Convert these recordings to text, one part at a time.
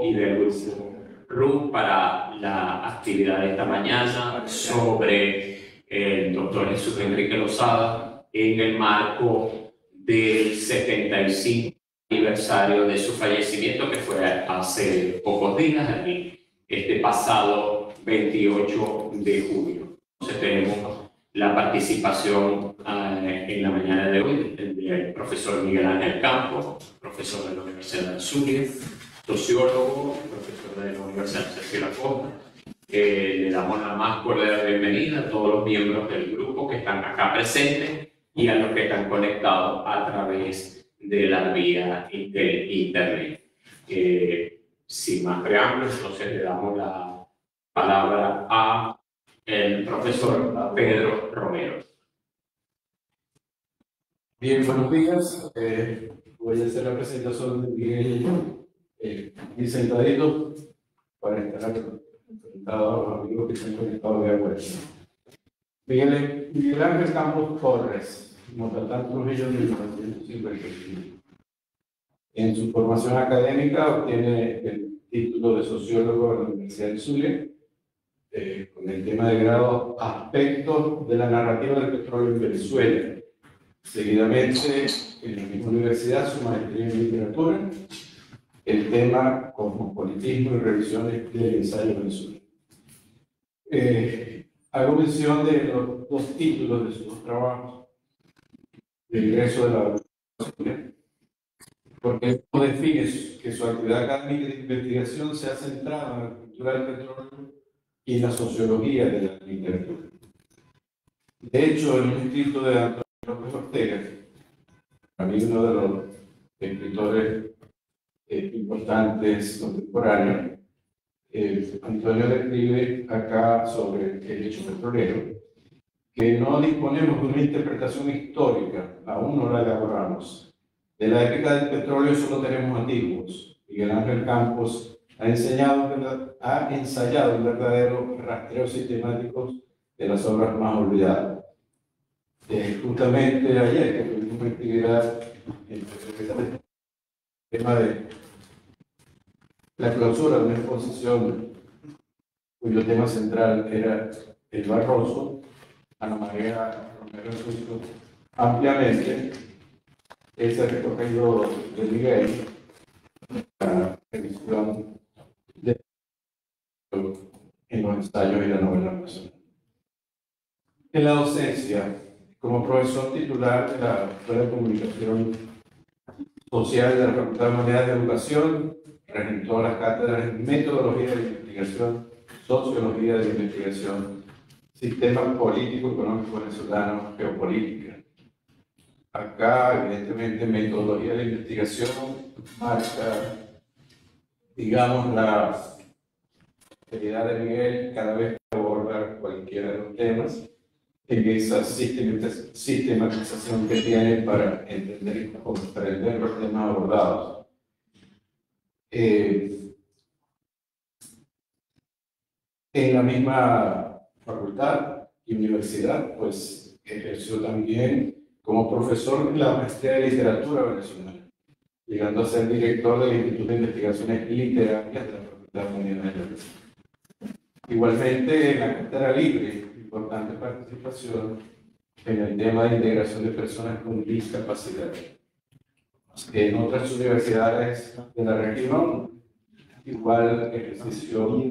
y del grupo RU para la actividad de esta mañana sobre el doctor Jesús Enrique Lozada en el marco del 75 aniversario de su fallecimiento, que fue hace pocos días, este pasado 28 de junio. Entonces tenemos la participación en la mañana de hoy del profesor Miguel Ángel Campos, profesor de la Universidad del Zulia, sociólogo, profesor de la Universidad de Cecilia Costa. Le damos la más cordial bienvenida a todos los miembros del grupo que están acá presentes y a los que están conectados a través de la vía internet. Sin más preámbulos, entonces le damos la palabra a el profesor Pedro Romero. Bien, buenos días. Voy a hacer la presentación de Miguel y sentadito para estar enfrentado a los amigos que se han conectado de acuerdo. Miguel Ángel Campos Torres, Montalbán Trujillo de 1955. En su formación académica obtiene el título de sociólogo de la Universidad del Zulia, con el tema de grado Aspectos de la narrativa del petróleo en Venezuela. Seguidamente, en la misma universidad, su maestría en literatura, el tema Cosmopolitismo y revisiones del ensayo venezolano. Hago mención de los dos títulos de sus dos trabajos de ingreso de la universidad, porque no define que su actividad académica de investigación se ha centrado en la cultura del petróleo y la sociología de la literatura. De hecho, en un escrito de Antonio López Ortega, para mí uno de los escritores importantes contemporáneos, Antonio describe acá sobre el hecho petrolero que no disponemos de una interpretación histórica, aún no la elaboramos. De la época del petróleo solo tenemos antiguos. Miguel Ángel Campos ha ensayado un verdadero rastreo sistemático de las obras más olvidadas. Justamente ayer que tuvimos una actividad en el tema de la clausura de una exposición cuyo tema central era el Barroso, Ana María Romero expuso ampliamente ese recorrido de Miguel, la revisión de en los ensayos y la novela personal. En la docencia, como profesor titular de la Escuela de Comunicación Social de la Facultad de Humanidades de Educación, regentó las cátedras en Metodología de Investigación, Sociología de Investigación, Sistemas Político, Económico Venezolano, Geopolítica. Acá, evidentemente, Metodología de Investigación marca, digamos, la seriedad de Miguel cada vez que aborda cualquiera de los temas, en esa sistematización que tiene para entender y comprender los temas abordados. En la misma facultad y universidad, pues ejerció también como profesor en la maestría de literatura venezolana, llegando a ser director del Instituto de Investigaciones Literarias de la Facultad de Humanidades de Educación. Igualmente, en la cátedra libre, importante participación en el tema de integración de personas con discapacidad. En otras universidades de la región, igual ejercicio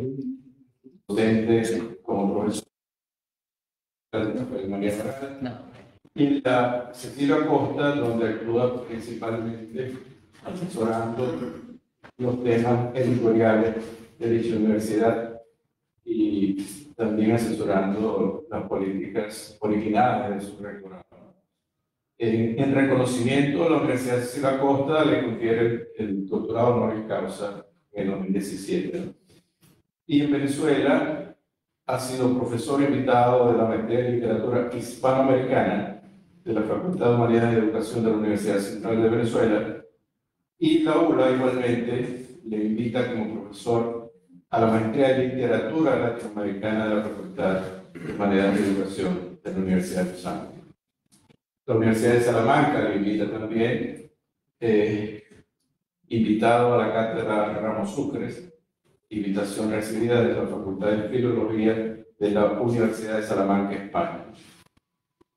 docente como profesor de María Ferrara, y la Cecilia Costa, donde actúa principalmente asesorando los temas editoriales de dicha universidad y también asesorando las políticas originales de su rectorado. En reconocimiento, la Universidad de Cecilia Costa le confiere el doctorado honoris causa en 2017. Y en Venezuela ha sido profesor invitado de la maestría de literatura hispanoamericana de la Facultad de Humanidades de Educación de la Universidad Central de Venezuela, y la ULA igualmente le invita como profesor a la maestría de literatura latinoamericana de la Facultad de Humanidades de Educación de la Universidad de Los Ángeles. La Universidad de Salamanca le invita también, invitado a la cátedra Ramos Sucres, invitación recibida desde la Facultad de Filología de la Universidad de Salamanca, España.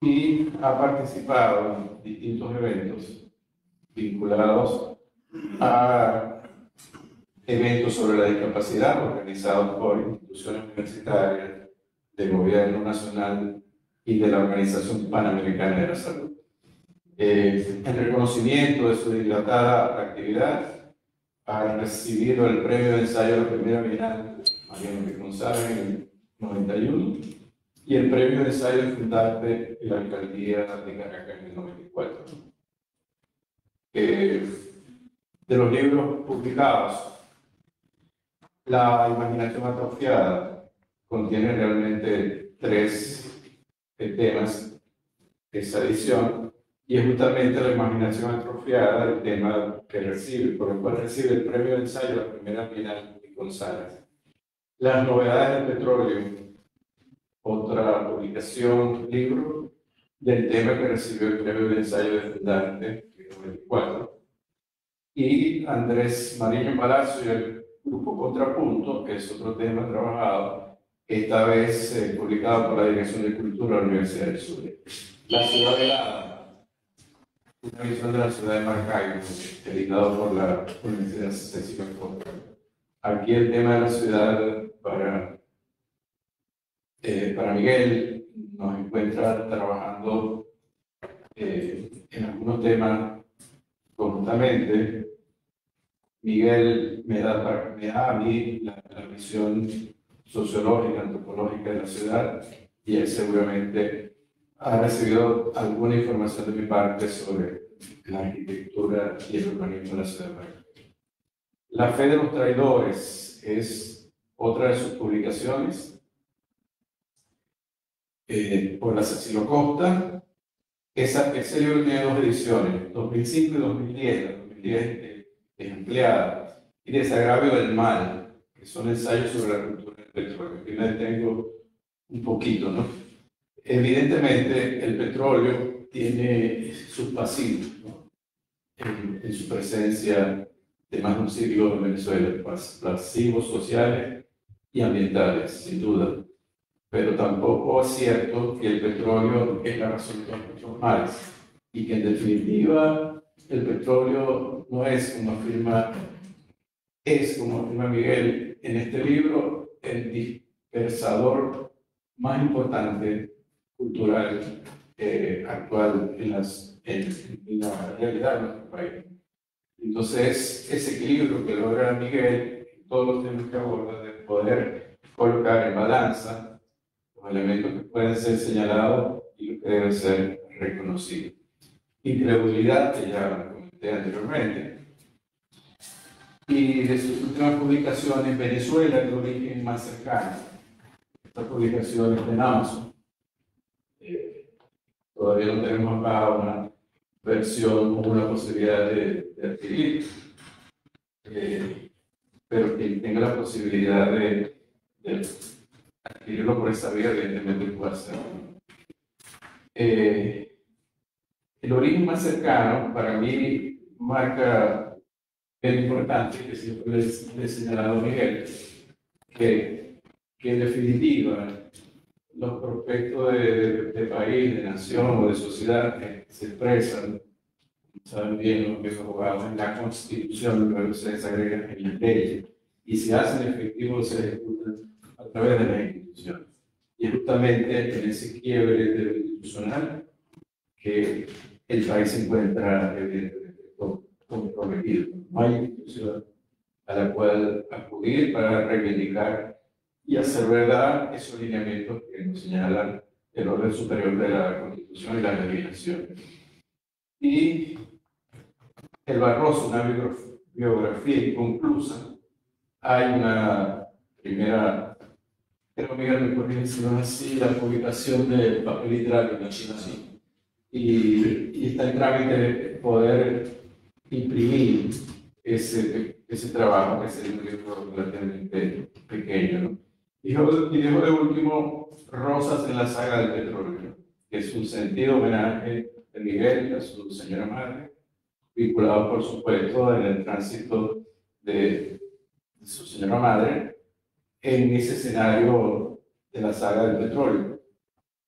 Y ha participado en distintos eventos vinculados a eventos sobre la discapacidad organizados por instituciones universitarias, del Gobierno Nacional y de la Organización Panamericana de la Salud. En reconocimiento de su dilatada actividad, ha recibido el premio de ensayo de la primera Bienal Mariano P. González en el 91 y el premio de ensayo de Fundarte en la Alcaldía de Caracas en el 94. De los libros publicados, La imaginación atrofiada contiene realmente 3 temas de esa edición, y es justamente la imaginación atrofiada el tema que recibe, por el cual recibe el premio de ensayo de la primera Bienal de González. Las novedades del petróleo, otra publicación, libro, del tema que recibió el premio de ensayo de Fundarte en el 94. Y Andrés Mariño Palacio y el grupo Contrapunto, que es otro tema trabajado, esta vez publicado por la Dirección de Cultura de la Universidad del Sur. La ciudad helada, una visión de la ciudad de Maracaibo, editado por la Universidad Cecilia Costa. Aquí el tema de la ciudad para Miguel nos encuentra trabajando en algunos temas conjuntamente. Miguel me da a mí la visión sociológica, antropológica de la ciudad, y él seguramente ha recibido alguna información de mi parte sobre la arquitectura y el urbanismo de la ciudad de Maracaibo. La fe de los traidores es otra de sus publicaciones, por la Cecilio Costa. Ese libro tiene 2 ediciones, 2005 y 2010. La 2010 es ampliada, y Desagravio del Mal, que son ensayos sobre la cultura del petróleo. Aquí me detengo un poquito, ¿no? Evidentemente, el petróleo tiene sus pasivos, ¿no? En su presencia de más de un siglo en Venezuela, pasivos sociales y ambientales, sin duda. Pero tampoco es cierto que el petróleo es la razón de muchos males, y que en definitiva el petróleo no es, como afirma Miguel en este libro, el dispersador más importante cultural actual en la realidad de nuestro país. Entonces, ese equilibrio que logra Miguel en todos los temas que aborda, de poder colocar en balanza los elementos que pueden ser señalados y lo que debe ser reconocido. Incredulidad, que ya comenté anteriormente. Y de sus últimas publicaciones, Venezuela, el origen más cercano. Esta publicación es de Amazon. Todavía no tenemos acá una versión o una posibilidad de adquirir, pero quien tenga la posibilidad de adquirirlo por esa vía, evidentemente puede hacerlo. El origen más cercano, para mí, marca el importante, que siempre le he señalado a Miguel, que en definitiva los prospectos de país, de nación o de sociedad que se expresan, saben bien los viejos abogados, en la Constitución, luego se desagregan en las leyes y se hacen efectivos, se ejecutan a través de las instituciones. Y justamente en ese quiebre de lo institucional que el país se encuentra evidentemente comprometido. No hay institución a la cual acudir para reivindicar y hacer verdad esos lineamientos que nos señalan el orden superior de la Constitución y la legislación. Y El Barroso, una biografía inconclusa. Hay una primera, creo Miguel me corrige si no es así, la publicación de papel literario en la China, sí. Y está en trámite poder imprimir ese trabajo, que es un libro relativamente pequeño, ¿no? Y dejo de último Rosas en la saga del petróleo, que es un sentido homenaje de Miguel a su señora madre, vinculado, por supuesto, en el tránsito de su señora madre en ese escenario de la saga del petróleo,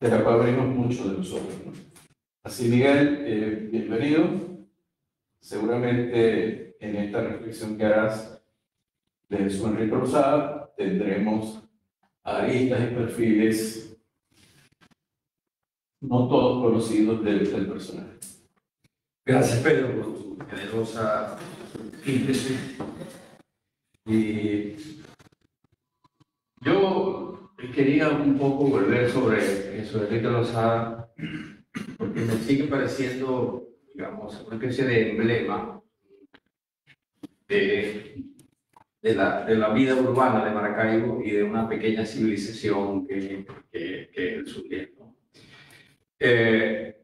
de la cual venimos mucho de nosotros, ¿no? Así, Miguel, bienvenido. Seguramente en esta reflexión que harás de Jesús Enrique Lozada tendremos aristas y perfiles no todos conocidos del personaje. Gracias, Pedro, por tu generosa síntesis. Y yo quería un poco volver sobre Jesús Enrique Lozada, porque me sigue pareciendo, digamos, una especie de emblema de la vida urbana de Maracaibo y de una pequeña civilización que él surgió, ¿no? En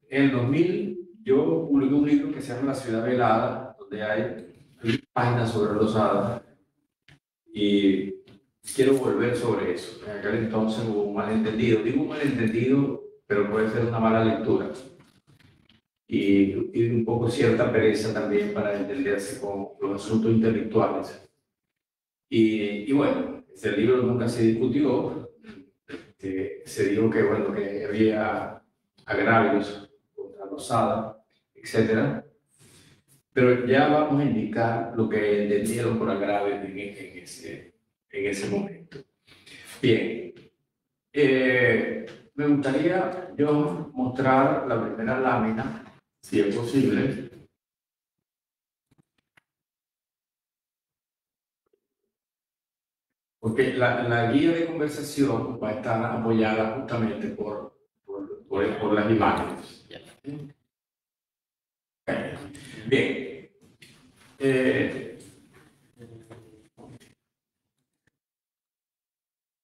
el 2000 yo publiqué un libro que se llama La Ciudad Velada, donde hay páginas sobre Lozada, y quiero volver sobre eso. En aquel entonces hubo un malentendido, digo un malentendido, pero puede ser una mala lectura, y un poco cierta pereza también para entenderse con los asuntos intelectuales. Y bueno, ese libro nunca se discutió. Se dijo que, bueno, que había agravios contra Lozada, etc. Pero ya vamos a indicar lo que entendieron por agravios en ese momento. Bien, me gustaría yo mostrar la primera lámina, si es posible. Porque la guía de conversación va a estar apoyada justamente por las imágenes. Bien.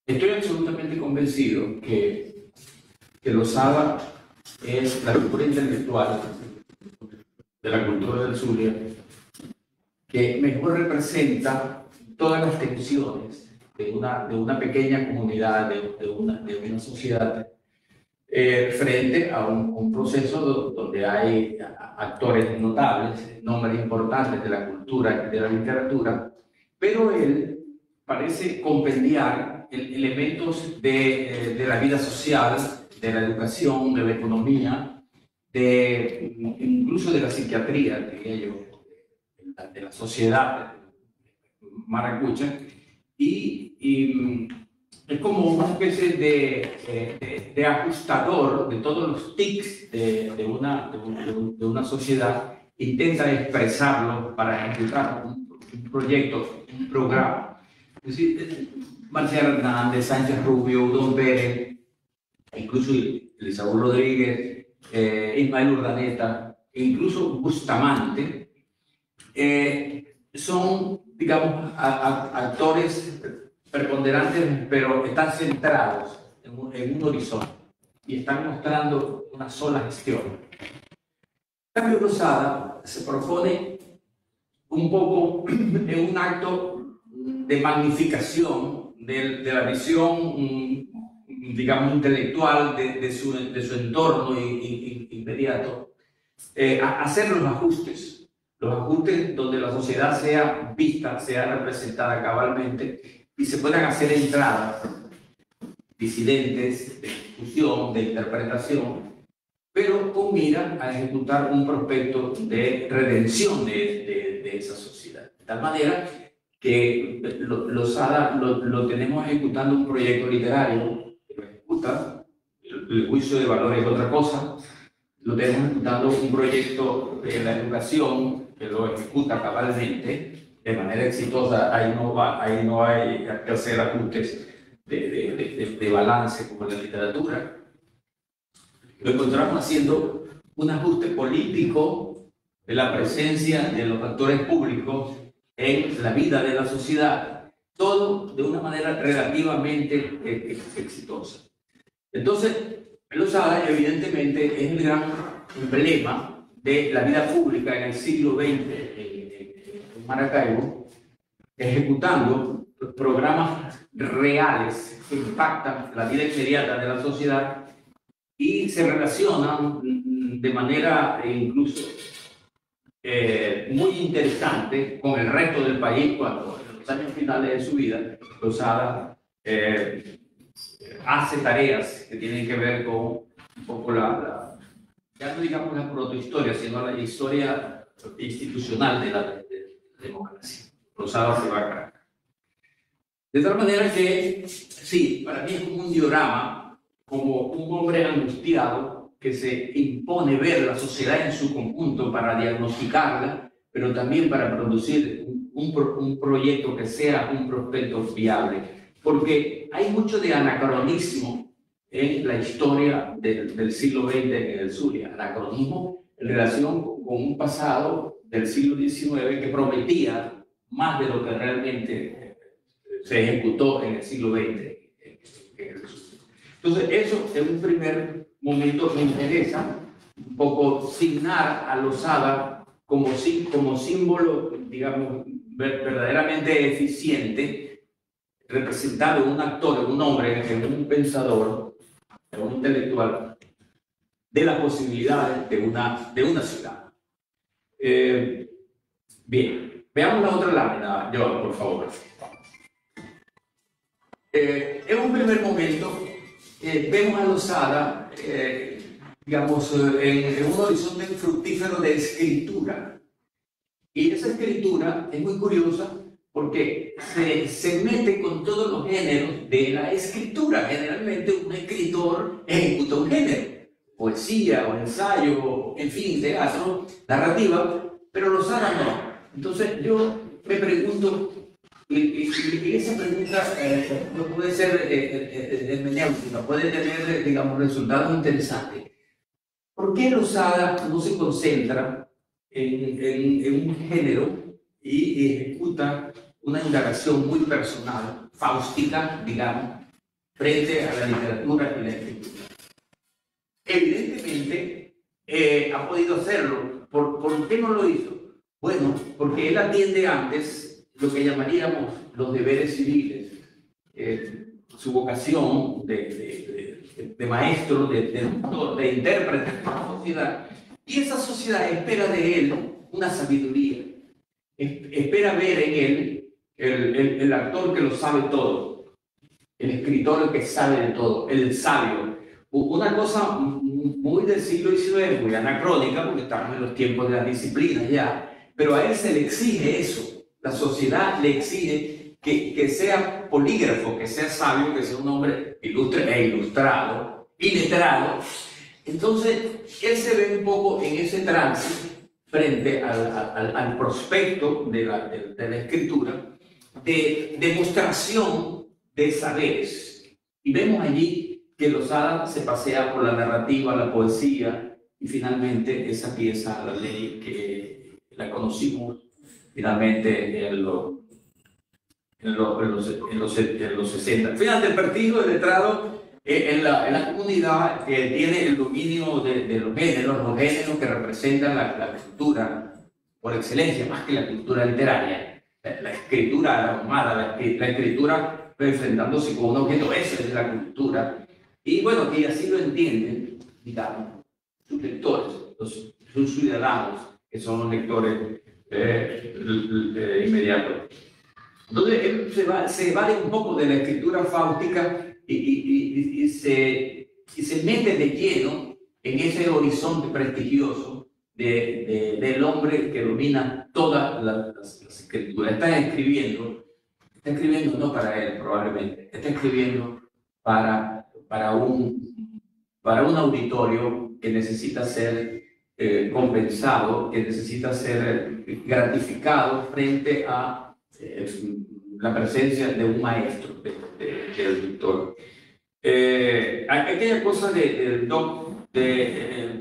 Estoy absolutamente convencido que Lozada es la figura intelectual de la cultura del Zulia que mejor representa todas las tensiones de una pequeña comunidad, de una sociedad, frente a un proceso donde hay actores notables, nombres importantes de la cultura y de la literatura, pero él parece compendiar elementos de la vida social, de la educación, de la economía, incluso de la psiquiatría, diría yo, de la sociedad maracucha, y es como una especie de ajustador de todos los tics de una sociedad. Intenta expresarlo para ejecutar un proyecto, un programa. Es decir, Marcial Hernández, Sánchez Rubio, Don Pérez, incluso Elisabeth Rodríguez, Ismael Urdaneta, e incluso Bustamante, son, digamos, actores preponderantes, pero están centrados en un horizonte y están mostrando una sola gestión. Cambio Lozada se propone un poco en un acto de magnificación de la visión, digamos, intelectual de su entorno inmediato, hacer los ajustes donde la sociedad sea vista, sea representada cabalmente y se puedan hacer entradas disidentes de discusión, de interpretación, pero con mira a ejecutar un prospecto de redención de esa sociedad. De tal manera que Lozada lo tenemos ejecutando un proyecto literario que lo ejecuta, el juicio de valor es otra cosa, lo tenemos ejecutando un proyecto de la educación que lo ejecuta cabalmente, de manera exitosa. Ahí no hay que hacer ajustes de balance como en la literatura. Lo encontramos haciendo un ajuste político de la presencia de los actores públicos en la vida de la sociedad, todo de una manera relativamente exitosa. Entonces, Lozada evidentemente es el gran emblema de la vida pública en el siglo XX en Maracaibo, ejecutando programas reales que impactan la vida inmediata de la sociedad y se relacionan de manera incluso muy interesante con el resto del país cuando en los años finales de su vida Lozada hace tareas que tienen que ver con un poco ya no digamos la protohistoria, sino la historia institucional de la democracia. Lozada se va a Caracas. De tal manera que, sí, para mí es como un diorama, como un hombre angustiado que se impone ver la sociedad en su conjunto para diagnosticarla, pero también para producir un proyecto que sea un prospecto viable. Porque hay mucho de anacronismo en la historia del siglo XX en el Zulia. Anacronismo en relación con un pasado del siglo XIX que prometía más de lo que realmente se ejecutó en el siglo XX. Entonces, eso en un primer momento me interesa un poco signar a Lozada como símbolo, digamos, verdaderamente eficiente, representado en un actor, en un hombre, en un pensador, en un intelectual, de las posibilidades de una ciudad. Bien, veamos la otra lámina, Joan, por favor. En un primer momento, vemos a Lozada, digamos, en un horizonte fructífero de escritura. Y esa escritura es muy curiosa porque se mete con todos los géneros de la escritura. Generalmente un escritor ejecuta un género, poesía o ensayo, en fin, teatro, narrativa, pero Lozada no. Entonces yo me pregunto, y esa pregunta no puede ser hermenéutica, puede tener, digamos, resultados interesantes. ¿Por qué Lozada no se concentra en un género y ejecuta una indagación muy personal, fáustica, digamos, frente a la literatura y la escritura? Evidentemente ha podido hacerlo. ¿Por qué no lo hizo? Bueno, porque él atiende antes lo que llamaríamos los deberes civiles, su vocación de maestro, de doctor, de intérprete de la sociedad, y esa sociedad espera de él una sabiduría, espera ver en él el actor que lo sabe todo, el escritor que sabe de todo, el sabio. Una cosa muy del siglo XIX, muy anacrónica, porque estamos en los tiempos de las disciplinas ya, pero a él se le exige eso. La sociedad le exige que sea polígrafo, que sea sabio, que sea un hombre ilustre e ilustrado, iletrado. Entonces, él se ve un poco en ese trance frente al prospecto de la escritura, de demostración de saberes. Y vemos allí que Lozada se pasea por la narrativa, la poesía, y finalmente esa pieza, La Ley, que la conocimos finalmente en los 60. Fíjate, el prestigio del letrado en la comunidad tiene el dominio de los géneros que representan la cultura por excelencia, más que la cultura literaria. La escritura armada, la escritura enfrentándose con un objeto, esa es la cultura. Y bueno, que así lo entienden, digamos, sus lectores, sus ciudadanos, que son los lectores inmediatos. Entonces él se evade un poco de la escritura fáustica y se mete de lleno en ese horizonte prestigioso del hombre que domina todas las escrituras. Está escribiendo no para él probablemente, está escribiendo para un auditorio que necesita ser compensado, que necesita ser gratificado frente a la presencia de un maestro, del doctor. Aquella cosa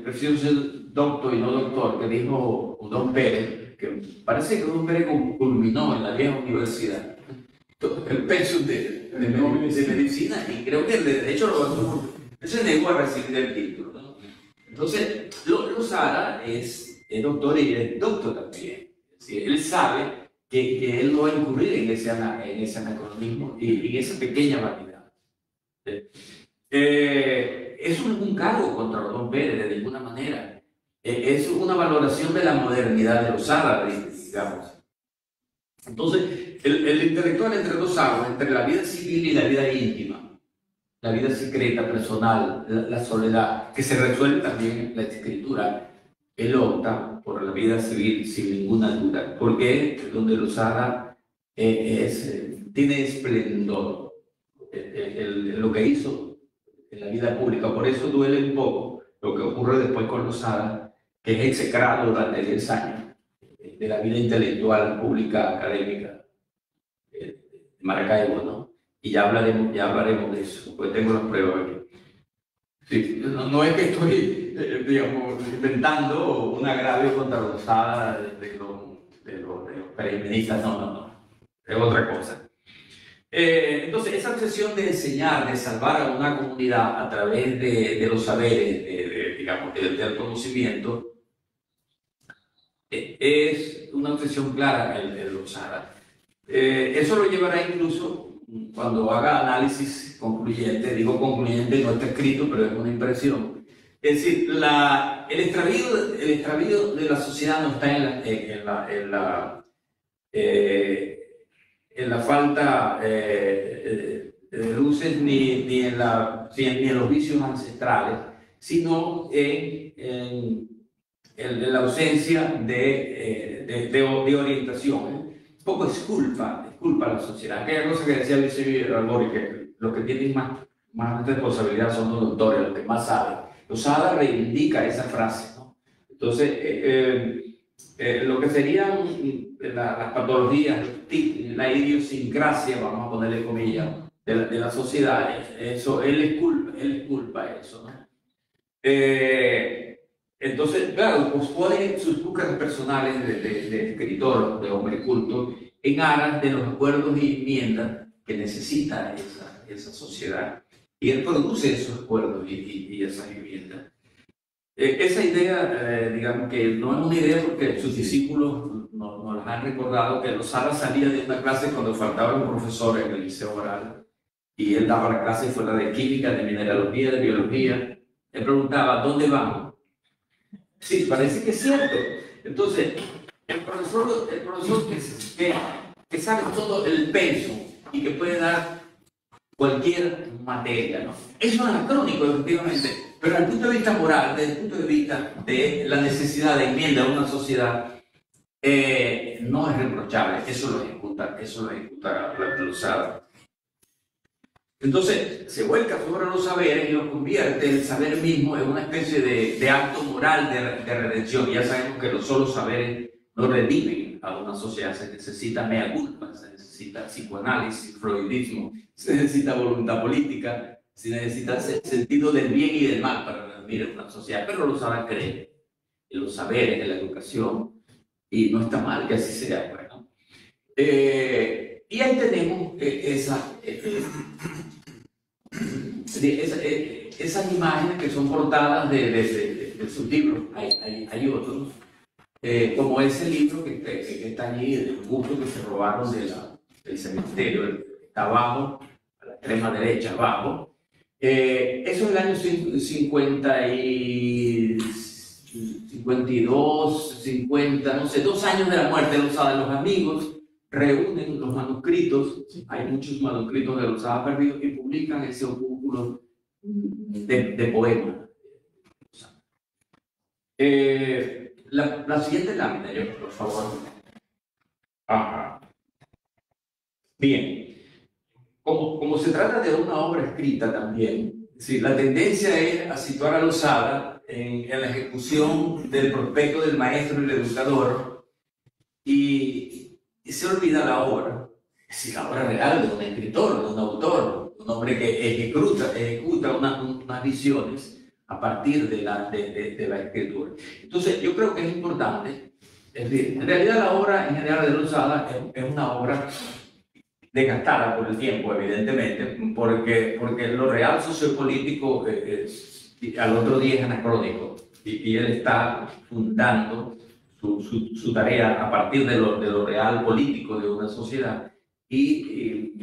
prefiero ser doctor y no doctor, que dijo Don Pérez, que parece que Don Pérez culminó en la vieja universidad el pensum de medicina, y creo que de hecho se negó a recibir el título, ¿no? Entonces, Lozada es doctor y es doctor también. Es decir, él sabe que él no va a incurrir en ese anacronismo y en esa pequeña vanidad. Eso no es un cargo contra Don Pérez de ninguna manera. Es una valoración de la modernidad de los árabes, digamos. Entonces, el intelectual entre dos aguas, entre la vida civil y la vida íntima, la vida secreta, personal, la soledad, que se resuelve también en la escritura, él opta por la vida civil sin ninguna duda, porque es donde Losada tiene esplendor lo que hizo en la vida pública. Por eso duele un poco lo que ocurre después con Losada, que es execrado durante 10 años de la vida intelectual pública académica de Maracaibo, ¿no? Y ya hablaremos de eso, porque tengo las pruebas aquí. Sí, no es que estoy, digamos, inventando un agravio contra Losada de los periodistas, no, es otra cosa. Entonces, esa obsesión de enseñar, de salvar a una comunidad a través de los saberes, digamos, del conocimiento, es una obsesión clara en Losada. Eso lo llevará incluso cuando haga análisis concluyente, digo concluyente, no está escrito, pero es una impresión. Es decir, el extravío de la sociedad no está en la falta de luces ni en los vicios ancestrales, sino en la ausencia de orientación. Un poco es culpa a la sociedad. Aquella cosa que decía Luis Albori, que los que tienen más responsabilidad son los doctores, los que más saben. Losada reivindica esa frase, ¿no? Entonces, lo que serían las patologías, la idiosincrasia, vamos a ponerle comillas, de la sociedad, eso, él es culpa a eso, ¿no? Entonces, claro, pues pone sus búsquedas personales de escritor, de hombre culto, en aras de los acuerdos y enmiendas que necesita esa sociedad. Y él produce esos acuerdos y esas enmiendas. Esa idea, digamos que no es una idea porque sus discípulos nos han recordado que Losada salía de una clase cuando faltaba un profesor en el liceo oral y él daba la clase fuera de química, de mineralogía, de biología. Él preguntaba, ¿dónde van? Sí, parece que es cierto. Entonces, el profesor que sabe todo el peso y que puede dar cualquier materia, ¿no? Eso es anacrónico, efectivamente, pero desde el punto de vista moral, desde el punto de vista de la necesidad de enmienda a una sociedad, no es reprochable. Eso lo ejecuta la Losada. Entonces, se vuelca sobre los saberes y lo convierte el saber mismo en una especie de acto moral de redención. Ya sabemos que los solos saberes no redimen a una sociedad. Se necesita mea culpa, se necesita psicoanálisis, freudismo, se necesita voluntad política, se necesita sentido del bien y del mal para redimir una sociedad. Pero Losada cree en los saberes, en la educación, y no está mal que así sea. Bueno. Y ahí tenemos esas imágenes que son portadas de sus libros. Hay otros, como ese libro que está allí, el busto que se robaron del cementerio, está abajo, a la extrema derecha, abajo. Eso es el año 52, 50, no sé, 2 años de la muerte de Losada. Los amigos reúnen los manuscritos, hay muchos manuscritos de Losada perdidos, y publican ese opúsculo de poemas. La siguiente lámina, por favor. Ajá. Bien. Como se trata de una obra escrita también, sí, la tendencia es a situar a Losada en la ejecución del prospecto del maestro y el educador, y se olvida la obra, es decir, la obra real de un escritor, de un autor, un hombre que ejecuta unas visiones a partir de la escritura. Entonces, yo creo que es importante, es decir, en realidad la obra en general de Losada es una obra desgastada por el tiempo, evidentemente, porque lo real sociopolítico al otro día es anacrónico, y él está fundando su tarea a partir de lo real político de una sociedad, y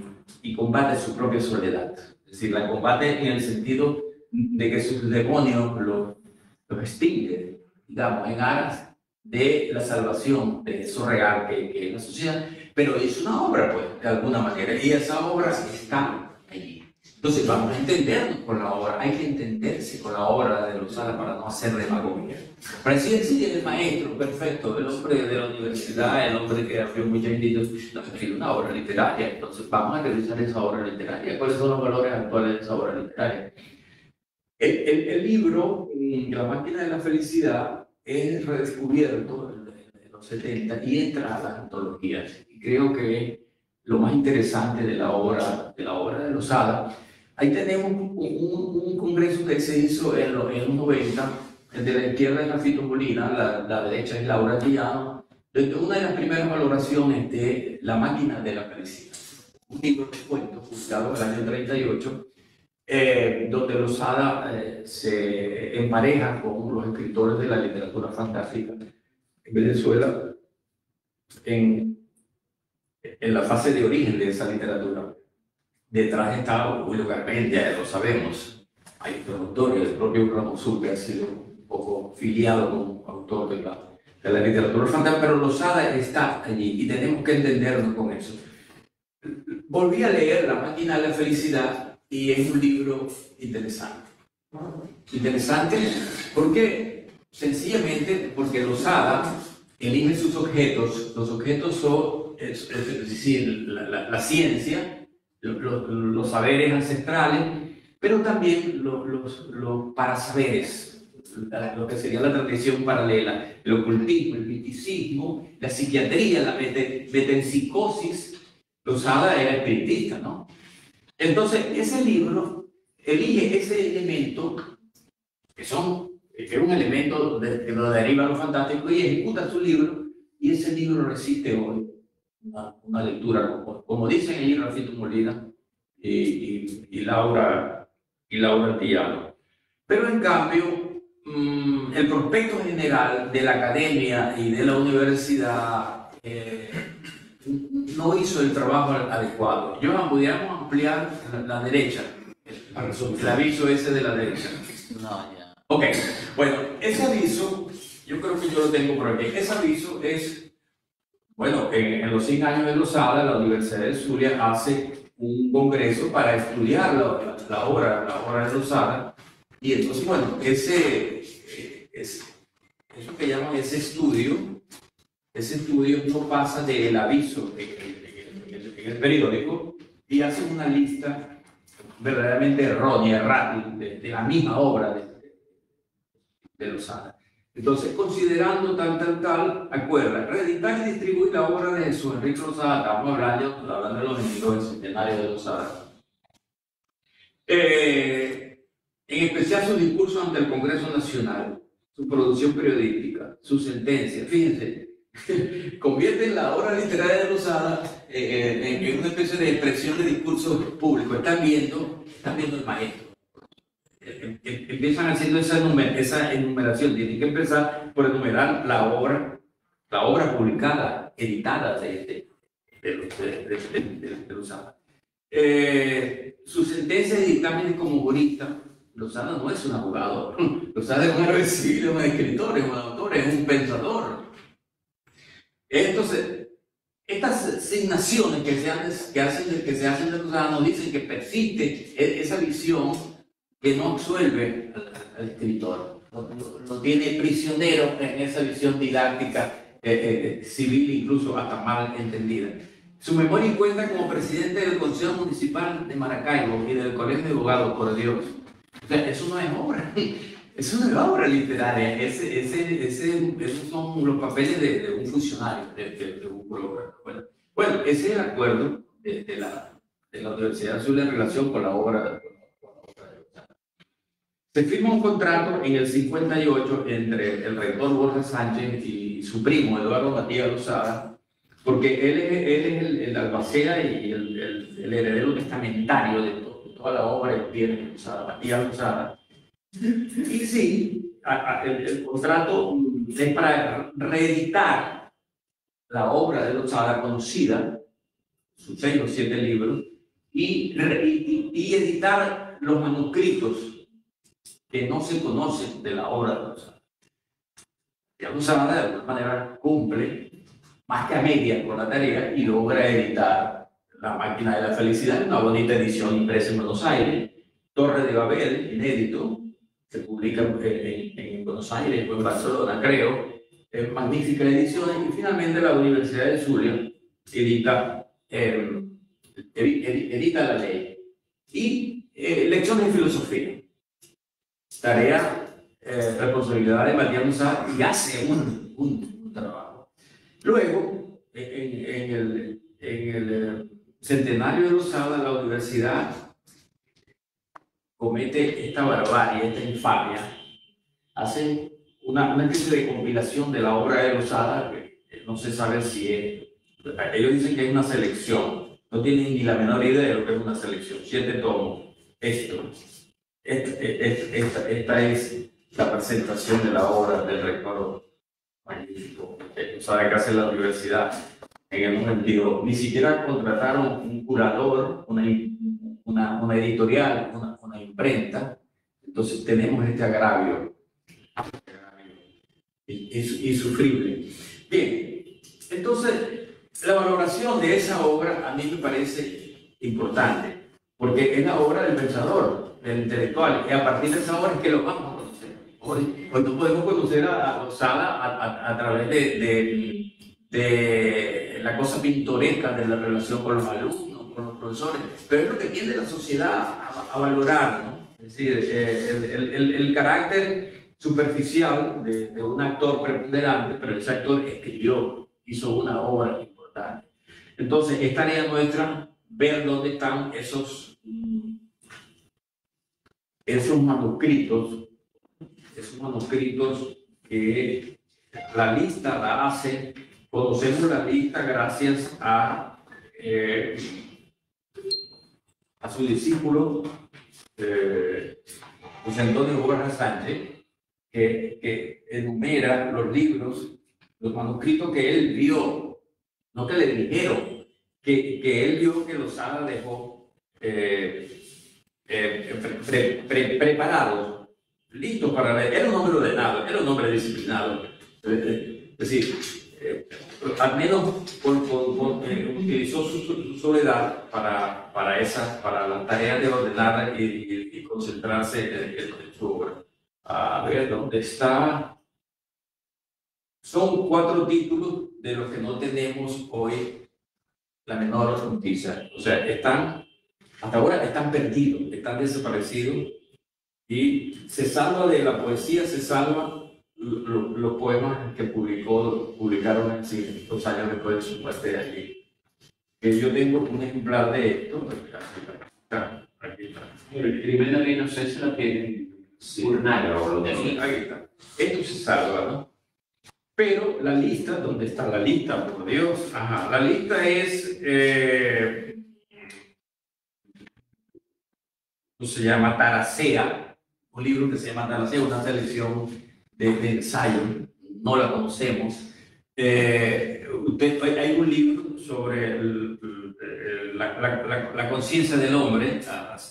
combate su propia soledad. Es decir, la combate en el sentido de que sus demonios lo extinguen, digamos, en aras de la salvación de eso real que es la sociedad, pero es una obra, pues, de alguna manera, y esa obra está allí. Entonces, vamos a entendernos con la obra, hay que entenderse con la obra de Losada para no hacer demagogia. Para decir el maestro perfecto, el hombre de la universidad, el hombre que abrió muchas instituciones, no, escribe una obra literaria, entonces vamos a revisar esa obra literaria, cuáles son los valores actuales de esa obra literaria. El libro, La máquina de la felicidad, es redescubierto en los 70 y entra a las antologías. Y creo que lo más interesante de la obra de Losada, ahí tenemos un congreso que se hizo en los 90, el de la izquierda es Rafito Molina, la derecha es Laura Tillano, desde una de las primeras valoraciones de La máquina de la felicidad, un libro de cuentos publicado en el año 38, donde Losada se empareja con los escritores de la literatura fantástica en Venezuela en la fase de origen de esa literatura. Detrás está Julio Garmendia, ya lo sabemos. Hay otros autores, el propio Ramón Sucre ha sido un poco filiado como autor de la literatura fantástica, pero Losada está allí y tenemos que entendernos con eso. Volví a leer La máquina de la felicidad y es un libro interesante. Interesante porque, sencillamente, porque Losada elige sus objetos. Los objetos son, es decir, la ciencia, los saberes ancestrales, pero también los parasaberes, lo que sería la tradición paralela, el ocultismo, el misticismo, la psiquiatría, la metempsicosis. Losada era espiritista, ¿no? Entonces, ese libro elige ese elemento, que es un elemento que lo deriva a lo fantástico, y ejecuta su libro, y ese libro resiste hoy una lectura, como dicen ahí Rafito Molina y Laura Tillano. Pero en cambio, el prospecto general de la academia y de la universidad no hizo el trabajo adecuado. Pudiéramos ampliar la derecha, el aviso ese de la derecha. No, ya. Ok, bueno, ese aviso, yo creo que yo lo tengo por aquí. Ese aviso es, bueno, en los 100 años de Losada, la Universidad de Zulia hace un congreso para estudiar la obra de Losada. Y entonces, bueno, eso que llaman ese estudio no pasa del aviso en el periódico y hacen una lista verdaderamente errónea, errática, de la misma obra de Losada. Entonces, considerando tal, acuerda, reeditar y distribuir la obra de Jesús Enrique Losada, estamos hablando de los 22 centenarios de Losada. En especial su discurso ante el Congreso Nacional, su producción periodística, su sentencia, fíjense, convierten la obra literaria de Losada en una especie de expresión de discurso público. Están viendo el maestro. Empiezan haciendo esa enumeración. Tienen que empezar por enumerar la obra publicada, editada de Losada. Su sentencia de dictámenes como jurista. Losada no es un abogado. Losada es un héroe civil, es un escritor, es un autor, es un pensador. Entonces, estas asignaciones que se hacen de Losada nos dicen que persiste esa visión que no absuelve al escritor, lo tiene prisionero en esa visión didáctica civil, incluso hasta mal entendida. Su memoria cuenta como presidente del Consejo Municipal de Maracaibo y del Colegio de Abogados, por Dios. O sea, eso no es obra. Eso no es obra literaria, esos son los papeles de un funcionario, de un colaborador. Bueno, ese es el acuerdo de la Universidad de Zulia en relación con la obra de Losada. Se firma un contrato en el 58 entre el rector Borges Sánchez y su primo Eduardo Matías Losada, porque él es el albacea y el heredero testamentario de toda la obra de Pierre Losada, Matías Losada. Y sí, el contrato es para reeditar la obra de Losada conocida, sus 6 o 7 libros, y editar los manuscritos que no se conocen de la obra de Losada. Ya Lozada de alguna manera cumple más que a medias con la tarea y logra editar La máquina de la felicidad, una bonita edición impresa en Buenos Aires. Torre de Babel, inédito, se publica en Buenos Aires o en Barcelona, creo. Magníficas ediciones. Y finalmente la Universidad de Zulia edita, edita la ley. Y lecciones de filosofía. Tarea, responsabilidad de Matías Lozada, y hace un trabajo. Luego, en el centenario de Lozada, la universidad comete esta barbarie, esta infamia. Hace una especie de compilación de la obra de Lozada, que no se sabe si es. Ellos dicen que es una selección, no tienen ni la menor idea de lo que es una selección. 7 tomos. Esta es la presentación de la obra del rector magnífico que Lozada que hace en la universidad en el 92. Ni siquiera contrataron un curador, una editorial, una imprenta. Entonces tenemos este agravio insufrible. Bien, entonces la valoración de esa obra a mí me parece importante, porque es la obra del pensador, del intelectual, y a partir de esa obra es que lo vamos a conocer. Hoy no podemos conocer a Lozada a través de la cosa pintoresca de la relación con los alumnos, con los profesores, pero es lo que tiende la sociedad a valorar, ¿no? Es decir, el carácter superficial de un actor preponderante, pero ese actor escribió, hizo una obra importante. Entonces, es tarea nuestra ver dónde están esos manuscritos que la lista la hace. Conocemos la lista gracias a su discípulo José Antonio Borja Sánchez, que enumera los libros, los manuscritos que él vio, no que le dijeron, que él vio que Lozada dejó preparados, listos para leer. Era un hombre ordenado, era un hombre disciplinado. Es decir, al menos utilizó su soledad para la tarea de ordenar y concentrarse en su obra. A ver, ¿dónde está? Son 4 títulos de los que no tenemos hoy la menor noticia. O sea, hasta ahora están perdidos, están desaparecidos, y se salva de la poesía, se salva los poemas que publicaron en 2 años después de su muerte de allí. Yo tengo un ejemplar de esto. Aquí está. El crimen de la inocencia la tiene Urnaga o lo de ahí. Ahí está. Esto se salva, ¿no? Pero la lista, ¿dónde está la lista? Por Dios. Ajá, la lista es, se llama Taracea, un libro que se llama Taracea, una selección de ensayo, no la conocemos. Hay un libro sobre la conciencia del hombre,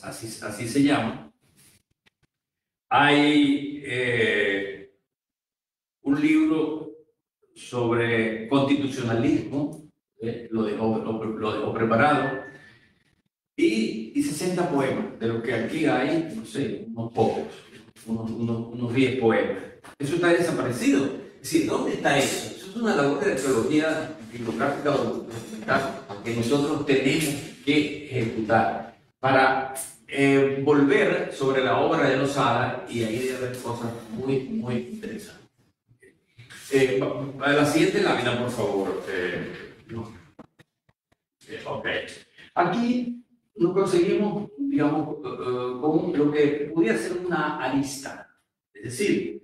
así se llama. Hay un libro sobre constitucionalismo, lo dejó preparado, y 60 poemas, de los que aquí hay, no sé, unos pocos, unos 10 poemas. Eso está desaparecido. Es decir, ¿dónde está eso? Eso es una labor de arqueología bibliográfica documental que nosotros tenemos que ejecutar para volver sobre la obra de Lozada, y ahí debe haber cosas muy, muy interesantes. La siguiente lámina, por favor. Ok. Aquí nos conseguimos, digamos, con lo que podría ser una arista. Es decir,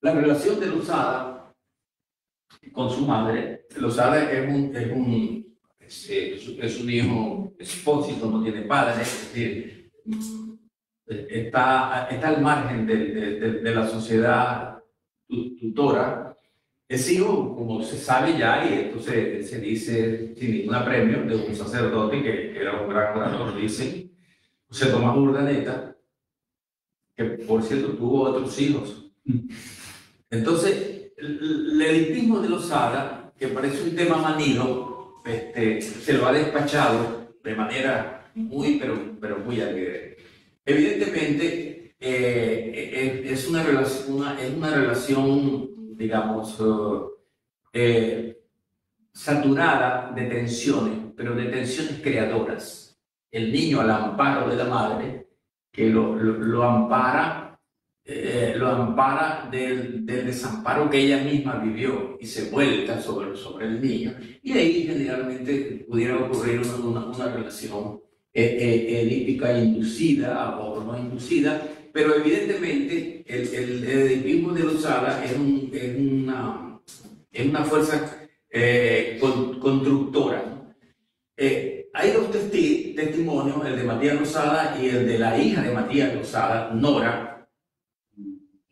la relación de Lozada con su madre. Lozada es un hijo expósito, no tiene padre, es decir, está al margen de la sociedad tutora. Es hijo, como se sabe ya, y esto se dice sin ningún apremio, de un sacerdote que era un gran orador, dicen, José Tomás Urdaneta, que por cierto tuvo otros hijos. Entonces, el edipismo de Losada, que parece un tema manido, se lo ha despachado de manera muy, pero muy alegre. Evidentemente, es una relación, digamos, saturada de tensiones, pero de tensiones creadoras. El niño al amparo de la madre, que lo ampara del desamparo que ella misma vivió y se vuelca sobre el niño. Y de ahí generalmente pudiera ocurrir una relación edípica inducida o no inducida, pero evidentemente el edipismo de Losada es una fuerza constructora. Hay dos testimonios, el de Matías Losada y el de la hija de Matías Losada, Nora,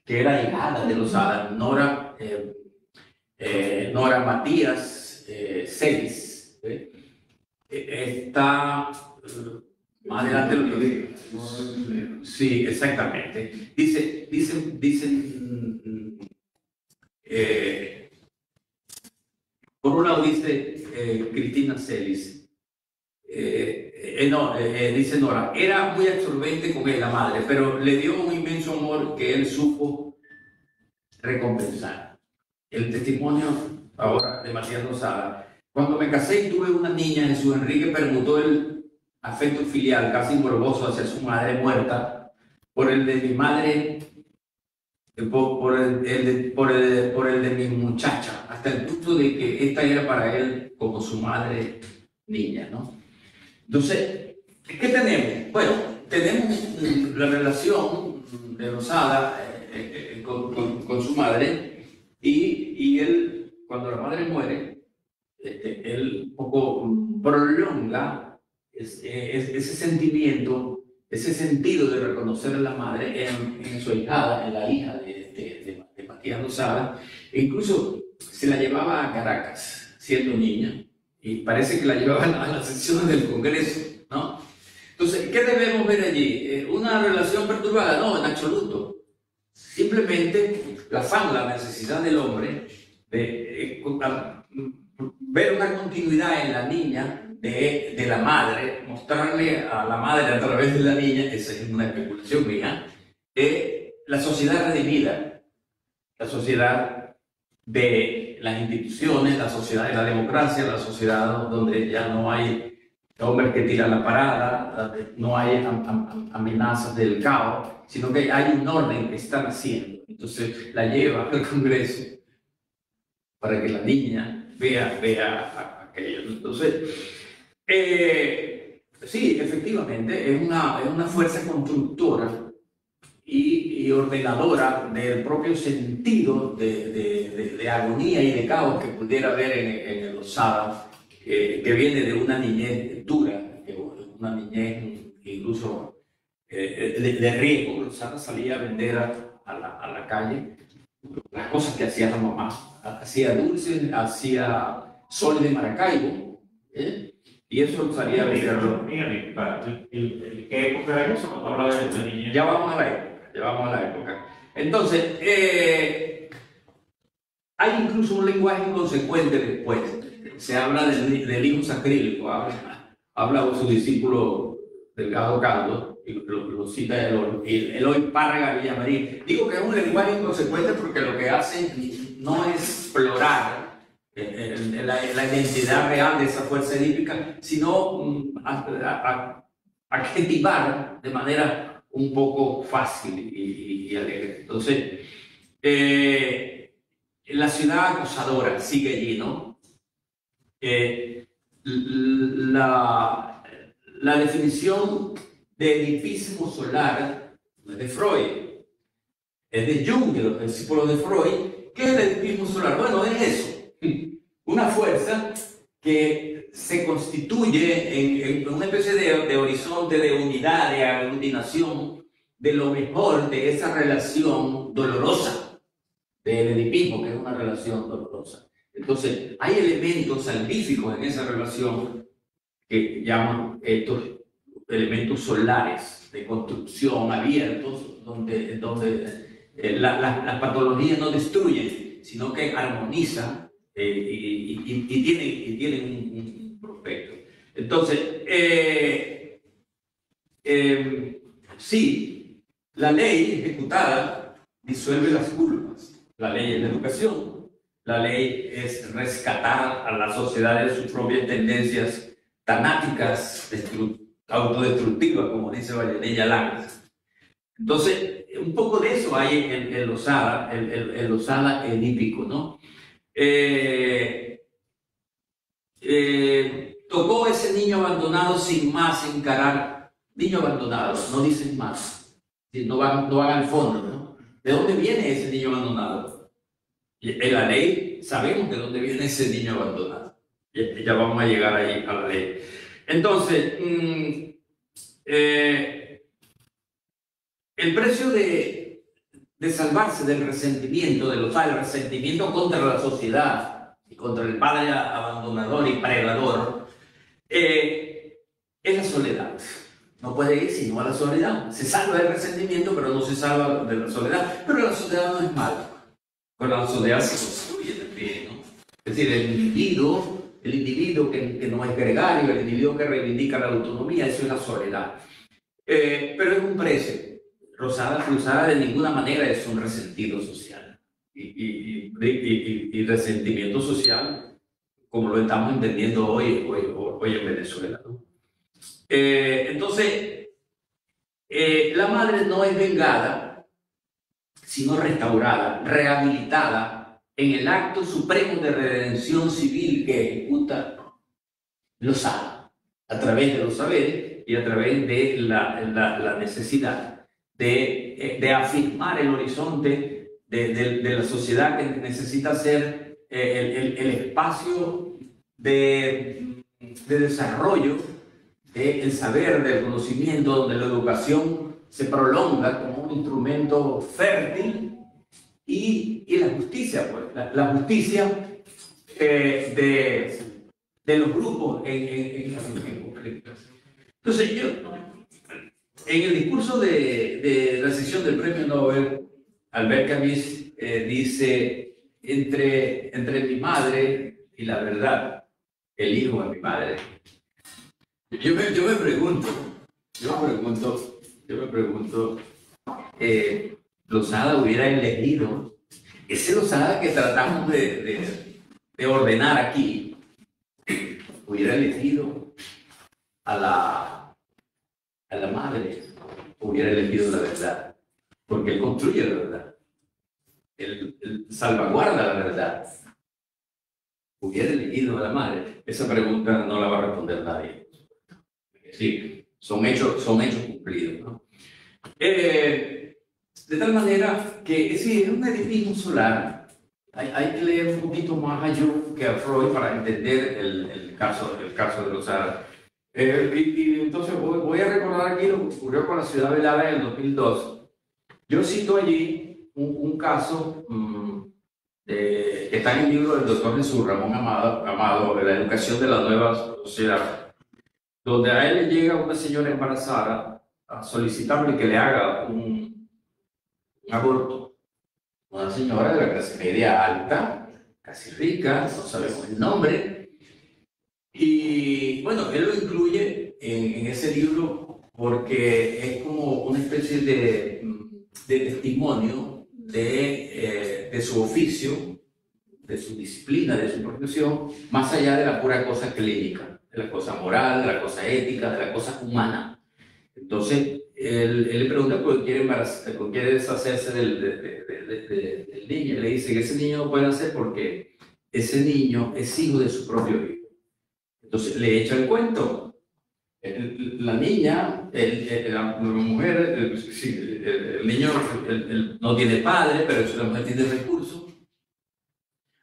que era hijada de Losada, Nora Matías Celis. Está más adelante lo que digo. Sí, exactamente. Dicen por un lado dice Cristina Celis, dice Nora, era muy absorbente con él, la madre, pero le dio un inmenso amor que él supo recompensar. El testimonio ahora de Matías Losada. Cuando me casé y tuve una niña, Jesús Enrique permutó el afecto filial casi morboso hacia su madre muerta por el de mi madre, por el de mi muchacha, hasta el punto de que esta era para él como su madre niña, ¿no? Entonces, ¿qué tenemos? Bueno, tenemos la relación de Losada con su madre y él, cuando la madre muere, él un poco prolonga ese sentimiento, ese sentido de reconocer a la madre en su hijada, en la hija de Matías Losada. E incluso se la llevaba a Caracas siendo niña y parece que la llevaban a las sesiones del Congreso, ¿no? Entonces, ¿qué debemos ver allí? ¿Una relación perturbada? No, en absoluto. Simplemente la necesidad del hombre de ver una continuidad en la niña de la madre, mostrarle a la madre a través de la niña, esa es una especulación mía, la sociedad redimida, la sociedad de las instituciones, la sociedad de la democracia, la sociedad donde ya no hay hombres que tiran la parada, donde no hay amenazas del caos, sino que hay un orden que está naciendo. Entonces la lleva al Congreso para que la niña vea aquello. Entonces, sí, efectivamente, es una fuerza constructora y ordenadora del propio sentido de agonía y de caos que pudiera haber en el Losada, que viene de una niñez dura, una niñez incluso de riesgo. Losada salía a vender a la calle las cosas que hacía la mamá. Hacía dulces, hacía soles de Maracaibo, y eso salía a venderlo. ¿Qué época era eso cuando hablaba de la niñez? Ya vamos a la época. Entonces, hay incluso un lenguaje inconsecuente después. Se habla del hijo sacrílego, habla su discípulo Delgado Caldo, y lo cita Eloy Párraga Villamarín. Digo que es un lenguaje inconsecuente porque lo que hace no es explorar la identidad real de esa fuerza edípica, sino adjetivar de manera un poco fácil y alegre. Entonces, la ciudad acosadora sigue allí, ¿no? La definición de edipismo solar no es de Freud, es de Jung, de los discípulos de Freud. ¿Qué es el edipismo solar? Bueno, es eso, una fuerza que se constituye en una especie de horizonte de unidad, de aglutinación de lo mejor de esa relación dolorosa del edipismo, que es una relación dolorosa. Entonces, hay elementos salvíficos en esa relación que llaman estos elementos solares de construcción abiertos, donde las patologías no destruyen, sino que armonizan y tienen un prospecto. Entonces, sí, la ley ejecutada disuelve las culpas. La ley es la educación, la ley es rescatar a la sociedad de sus propias tendencias tanáticas, autodestructivas, como dice Vallenilla Lanz. Entonces, un poco de eso hay en Losada, el Losada edípico, ¿no? Tocó ese niño abandonado sin más encarar, niño abandonado, no dicen más, no van al fondo, ¿no? ¿De dónde viene ese niño abandonado? En la ley sabemos de dónde viene ese niño abandonado. Ya vamos a llegar ahí a la ley. Entonces, el precio de salvarse del resentimiento, del resentimiento contra la sociedad y contra el padre abandonador y predador, es la soledad. No puede ir sino a la soledad. Se salva del resentimiento, pero no se salva de la soledad. Pero la soledad no es mala. Con la soledad se construye también, ¿no? Es decir, el individuo que no es gregario, el individuo que reivindica la autonomía, eso es la soledad. Pero es un precio. Losada de ninguna manera es un resentido social. Y resentimiento social, como lo estamos entendiendo hoy en Venezuela, ¿no? Entonces, la madre no es vengada, sino restaurada, rehabilitada en el acto supremo de redención civil que ejecuta Losada, a través de los saberes y a través de la necesidad de afirmar el horizonte de la sociedad que necesita ser el espacio de desarrollo del saber, del conocimiento, donde la educación se prolonga como un instrumento fértil, y la justicia, pues, la justicia de los grupos en conflictos. Entonces, en el discurso de recepción del premio Nobel, Albert Camus dice: entre mi madre y la verdad, elijo a mi madre. Yo me pregunto, Losada hubiera elegido, ese Losada que tratamos de ordenar aquí, hubiera elegido a la madre, hubiera elegido la verdad, porque él construye la verdad, él salvaguarda la verdad. Hubiera elegido a la madre. Esa pregunta no la va a responder nadie. Sí, son hechos cumplidos, ¿no? De tal manera que sí, es un edificio solar. Hay que leer un poquito más a Jung que a Freud para entender el caso de Losada. Y entonces voy a recordar aquí lo que ocurrió con la ciudad velada en el 2002. Yo cito allí un caso que está en el libro del doctor Jesús Ramón Amado, de la educación de la nueva sociedad, donde a él le llega una señora embarazada a solicitarle que le haga un aborto. Una señora de la clase media alta, casi rica, no sabemos el nombre. Y bueno, él lo incluye en ese libro porque es como una especie de testimonio de su oficio, de su disciplina, de su profesión, más allá de la pura cosa clínica, de la cosa moral, de la cosa ética, de la cosa humana. Entonces, él le pregunta por qué quiere deshacerse del niño. Le dice que ese niño no puede hacer porque ese niño es hijo de su propio hijo. Entonces, le echa el cuento. La niña, la mujer, el niño no tiene padre, pero la mujer tiene recursos.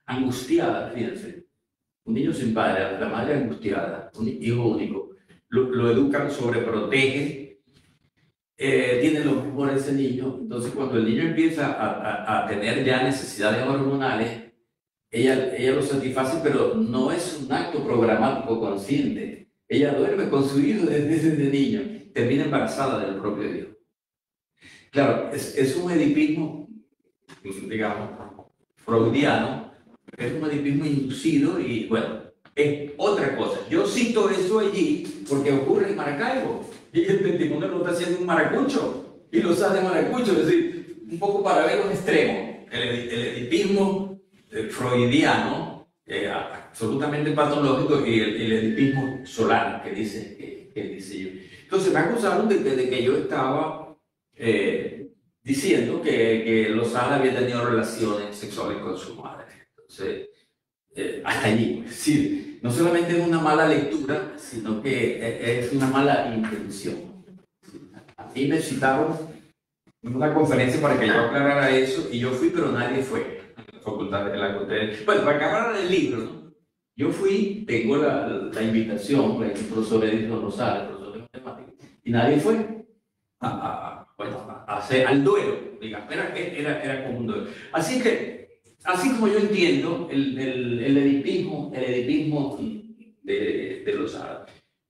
Angustiada, fíjense. Un niño sin padre, la madre angustiada, un hijo único. Lo educan, sobreprotegen, tiene lo mejor ese niño. Entonces, cuando el niño empieza a tener ya necesidades hormonales, ella lo satisface, pero no es un acto programático consciente. Ella duerme con su hijo desde niño, termina embarazada del propio hijo. Claro, es un edipismo digamos, freudiano, es un edipismo inducido y bueno, es otra cosa. Yo cito eso allí porque ocurre en Maracaibo y el testimonio lo está haciendo un maracucho y lo sabe maracucho, es decir, un poco para ver los extremos. El edipismo freudiano, absolutamente patológico, y el edipismo solar que dice yo. Entonces me acusaron de que yo estaba diciendo que Lozada había tenido relaciones sexuales con su madre. Entonces, hasta allí. Es decir, no solamente es una mala lectura, sino que es una mala intención. A mí me citaron en una conferencia para que yo aclarara eso, y yo fui, pero nadie fue. En la facultad de la Bueno, para acabar el libro, ¿no? Yo fui, tengo la invitación, el profesor Edison Rosales, el profesor de matemáticas, y nadie fue a hacer al duelo, digamos, era como un duelo. Así que, así como yo entiendo el edipismo de Lozada,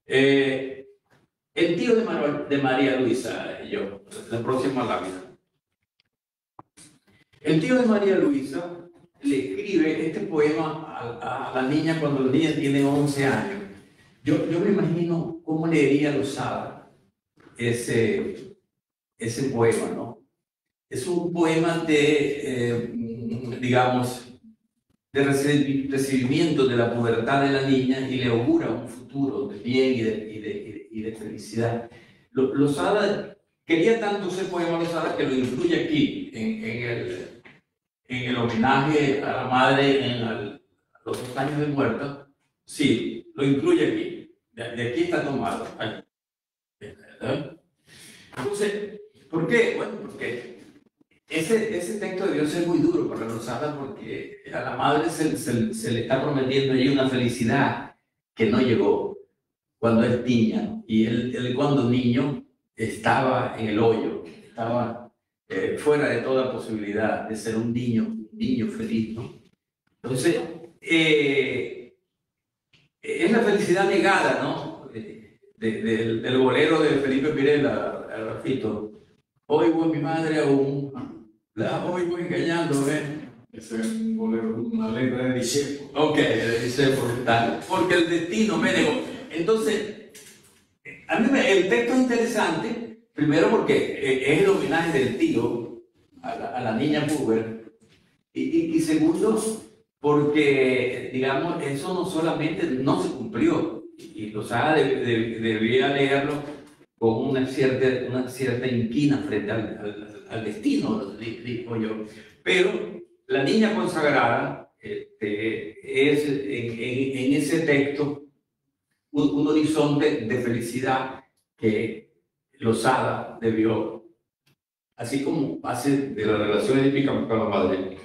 el tío de María Luisa, yo, la próxima lámina. El tío de María Luisa le escribe este poema a la niña cuando la niña tiene 11 años. Yo me imagino cómo leería Lozada ese poema, ¿no? Es un poema digamos, de recibimiento de la pubertad de la niña, y le augura un futuro de bien y de felicidad. Lozada quería tanto ese poema, Lozada, que lo incluye aquí, en el homenaje a la madre a los 2 años de muerta. Sí, lo incluye aquí. De aquí está tomado. Entonces, ¿por qué? Bueno, porque ese texto debió ser muy duro para Lozada, porque a la madre se le está prometiendo allí una felicidad que no llegó cuando es niña. Y él cuando niño estaba en el hoyo, estaba fuera de toda posibilidad de ser un niño feliz, ¿no? Entonces, es la felicidad negada, ¿no? Del bolero de Felipe Pirela, el Rafito. Oigo a mi madre aún, la oigo engañando, Ese es un bolero, una letra de Discépolo. Ok, de Discépolo, tal. Porque el destino me negó. Entonces, a mí el texto es interesante, primero porque es el homenaje del tío a la niña puber, y segundo porque, digamos, eso no solamente no se cumplió, y Lozada debía leerlo con una cierta inquina frente al destino, digo yo. Pero la niña consagrada es en ese texto un horizonte de felicidad que Lozada debió, así como hace de la relación épica con la madre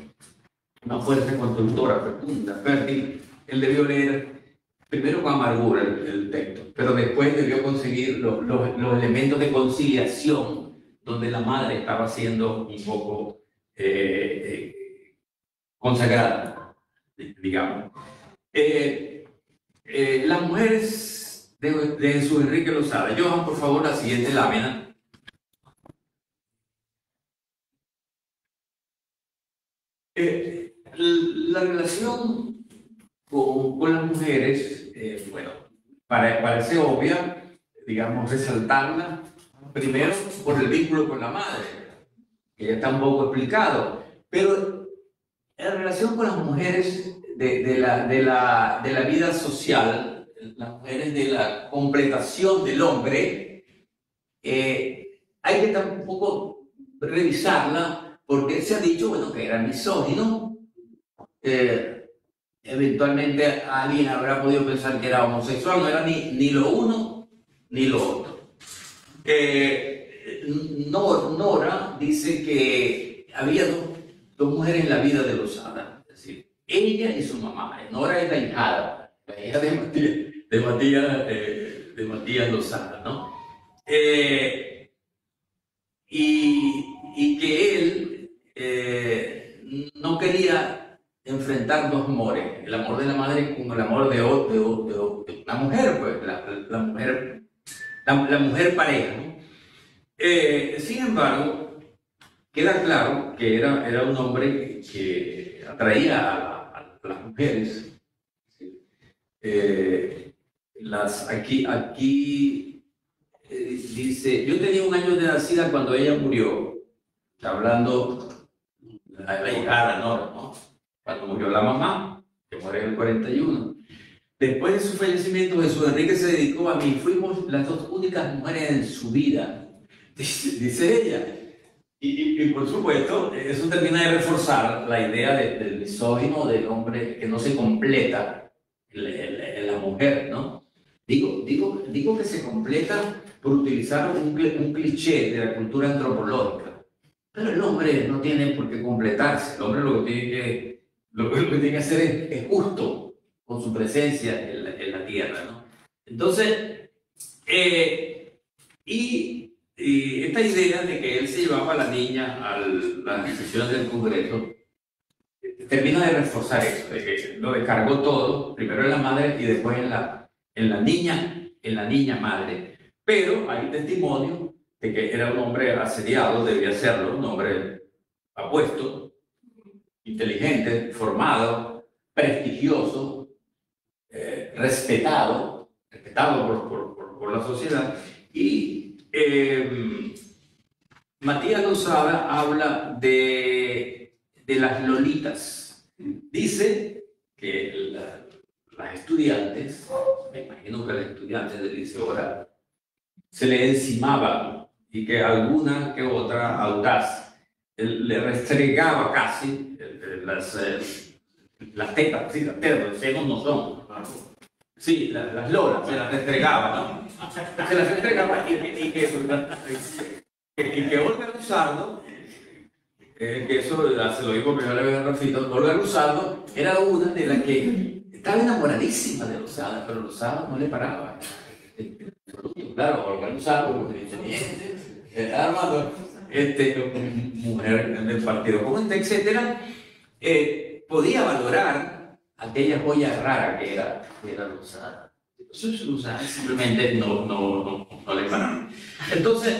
una fuerza constructora, fecunda, fértil, él debió leer primero con amargura el texto, pero después debió conseguir los elementos de conciliación donde la madre estaba siendo un poco consagrada, digamos. Las mujeres de Jesús Enrique Lozada. Johan, por favor, la siguiente lámina. La relación con las mujeres, bueno, parece obvia, digamos, resaltarla, primero por el vínculo con la madre, que ya está un poco explicado, pero en relación con las mujeres de la vida social, las mujeres de la completación del hombre, hay que tampoco revisarla, porque se ha dicho, bueno, que era misógino. Eventualmente alguien habrá podido pensar que era homosexual, no era ni lo uno ni lo otro. Nora dice que había dos mujeres en la vida de Lozada, es decir, ella y su mamá. Nora es la hija de Matías Lozada, ¿no? Y que él no quería enfrentar dos amores, el amor de la madre con el amor de una mujer, pues, la mujer pareja, ¿no? Sin embargo, queda claro que era un hombre que atraía a las mujeres. Aquí dice, yo tenía 1 año de nacida cuando ella murió, hablando de la hijada Nora, ¿no? Cuando murió la mamá, que muere en el 41. Después de su fallecimiento, Jesús Enrique se dedicó a mí. Fuimos las 2 únicas mujeres en su vida, dice ella. Y por supuesto, eso termina de reforzar la idea del misógino, del hombre que no se completa en la mujer, ¿no? Digo que se completa por utilizar un cliché de la cultura antropológica. Pero el hombre no tiene por qué completarse. El hombre lo que tiene que hacer es justo con su presencia en la tierra, ¿no? Entonces, y esta idea de que él se llevaba a la niña a las sesiones del Congreso termina de reforzar eso, de que lo descargó todo, primero en la madre y después en la niña madre. Pero hay testimonio de que era un hombre asediado, debía serlo, un hombre apuesto, inteligente, formado, prestigioso, respetado por la sociedad. Y Matías Lozada habla de las lolitas. Dice que las estudiantes, me imagino que las estudiantes del Liceo Oral, se le encimaban y que alguna que otra audaz le restregaba casi las tetas, sí, las tetas, los senos no son. Sí, las lolas, se las restregaba, ¿no? Se las restregaba y que Olga Luzardo, que eso se lo digo primero vez a Rafito, Olga Luzardo era una de las que estaba enamoradísima de Lozada, pero Lozada no le paraba. Claro, Olga Luzardo, muy inteligente, armado, mujer del Partido Comunista, etc., podía valorar aquella joya rara que era Lozada. Entonces Lozada simplemente no le paraba. Entonces,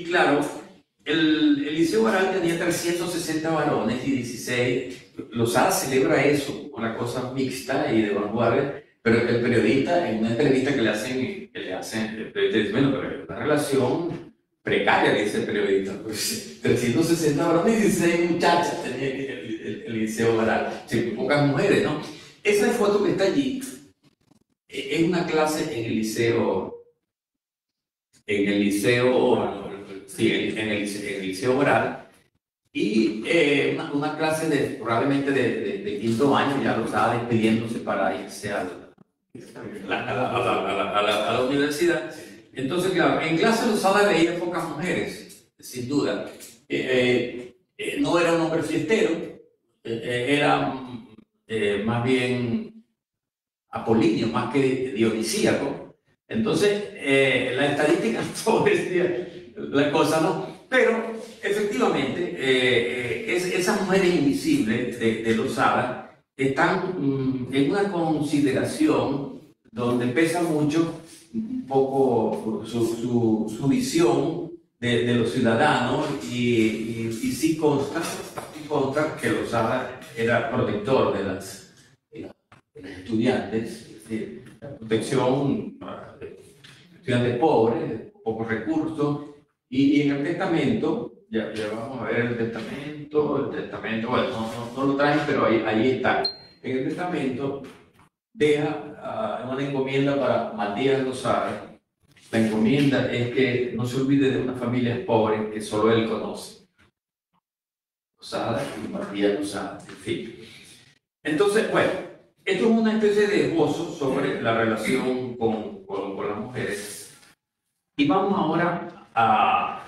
claro, el Liceo Oral tenía 360 varones y 16. Lozada celebra eso, una cosa mixta y de vanguardia, pero el periodista, en una entrevista que le hacen, el periodista dice, bueno, pero es una relación precaria, dice el periodista, pues 360 varones y 16 muchachas tenía el Liceo Oral, sí, pocas mujeres, ¿no? Esa foto que está allí es una clase en el Liceo Oral, y una clase probablemente de 5º año, ya lo estaba despidiéndose para irse a la universidad. Entonces, claro, en clase Lozada veía pocas mujeres, sin duda. No era un hombre fiestero, era más bien apolíneo, más que dionisíaco. Entonces, la estadística favorecía la cosa, ¿no? Pero, efectivamente, esas mujeres invisibles de Lozada están en una consideración donde pesa mucho un poco su visión de los ciudadanos y sí consta que Lozada era protector de las estudiantes, es decir, la protección de estudiantes pobres, de pocos recursos, y en el testamento, ya vamos a ver el testamento, bueno, no lo traen, pero ahí está. En el testamento deja una encomienda para Matías Lozada. La encomienda es que no se olvide de unas familias pobres que solo él conoce. Lozada y Matías Lozada, en fin. Entonces, bueno, esto es una especie de esbozo sobre la relación con las mujeres. Y vamos ahora a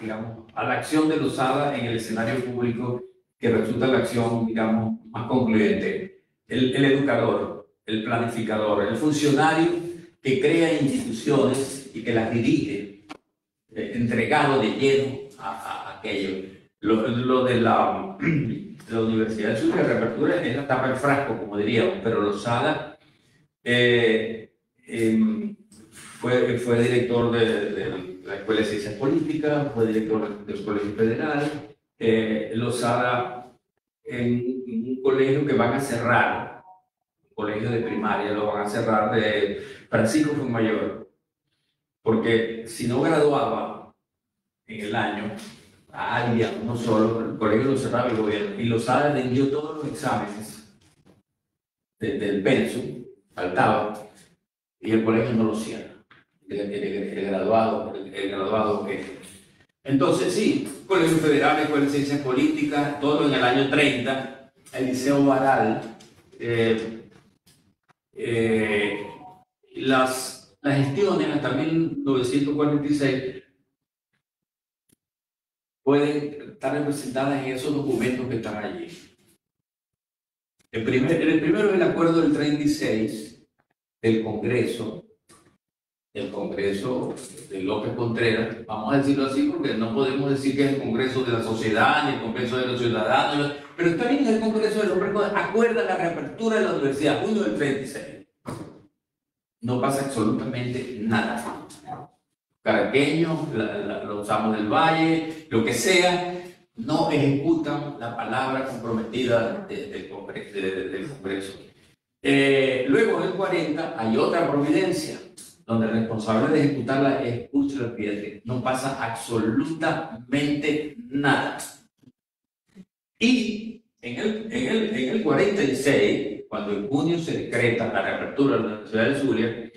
la acción de Lozada en el escenario público, que resulta la acción, digamos, más concluyente. El educador, el planificador, el funcionario que crea instituciones y que las dirige, entregado de lleno a aquello. Lo de la Universidad de Sucre, reapertura, es la tapa del frasco, como diríamos, pero Lozada fue director de la Escuela de Ciencias Políticas, fue director del Colegio Federal. Lozada en un colegio que van a cerrar, un colegio de primaria, lo van a cerrar, de Francisco Fuenmayor, porque si no graduaba en el año a alguien, uno solo, el colegio lo cerraba el gobierno, y Lozada rindió todos los exámenes del pensum, faltaba, y el colegio no lo cierra. El graduado que... Entonces, sí, Colegio Federal, Escuela de Ciencias Políticas, todo en el año 30, el Liceo Baral, las gestiones hasta 1946 pueden estar representadas en esos documentos que están allí. El primero es el acuerdo del 36 del Congreso de López Contreras, vamos a decirlo así porque no podemos decir que es el Congreso de la Sociedad ni el Congreso de los Ciudadanos, pero está bien, el Congreso de López Contreras acuerda la reapertura de la universidad, junio del 36. No pasa absolutamente nada. Caraqueños, los amos del Valle, lo que sea, no ejecutan la palabra comprometida del Congreso. Luego, en el 40, hay otra providencia, donde el responsable de ejecutarla es Ursula Pietri. No pasa absolutamente nada. Y en el 46, cuando en junio se decreta la reapertura de la Universidad de Zulia,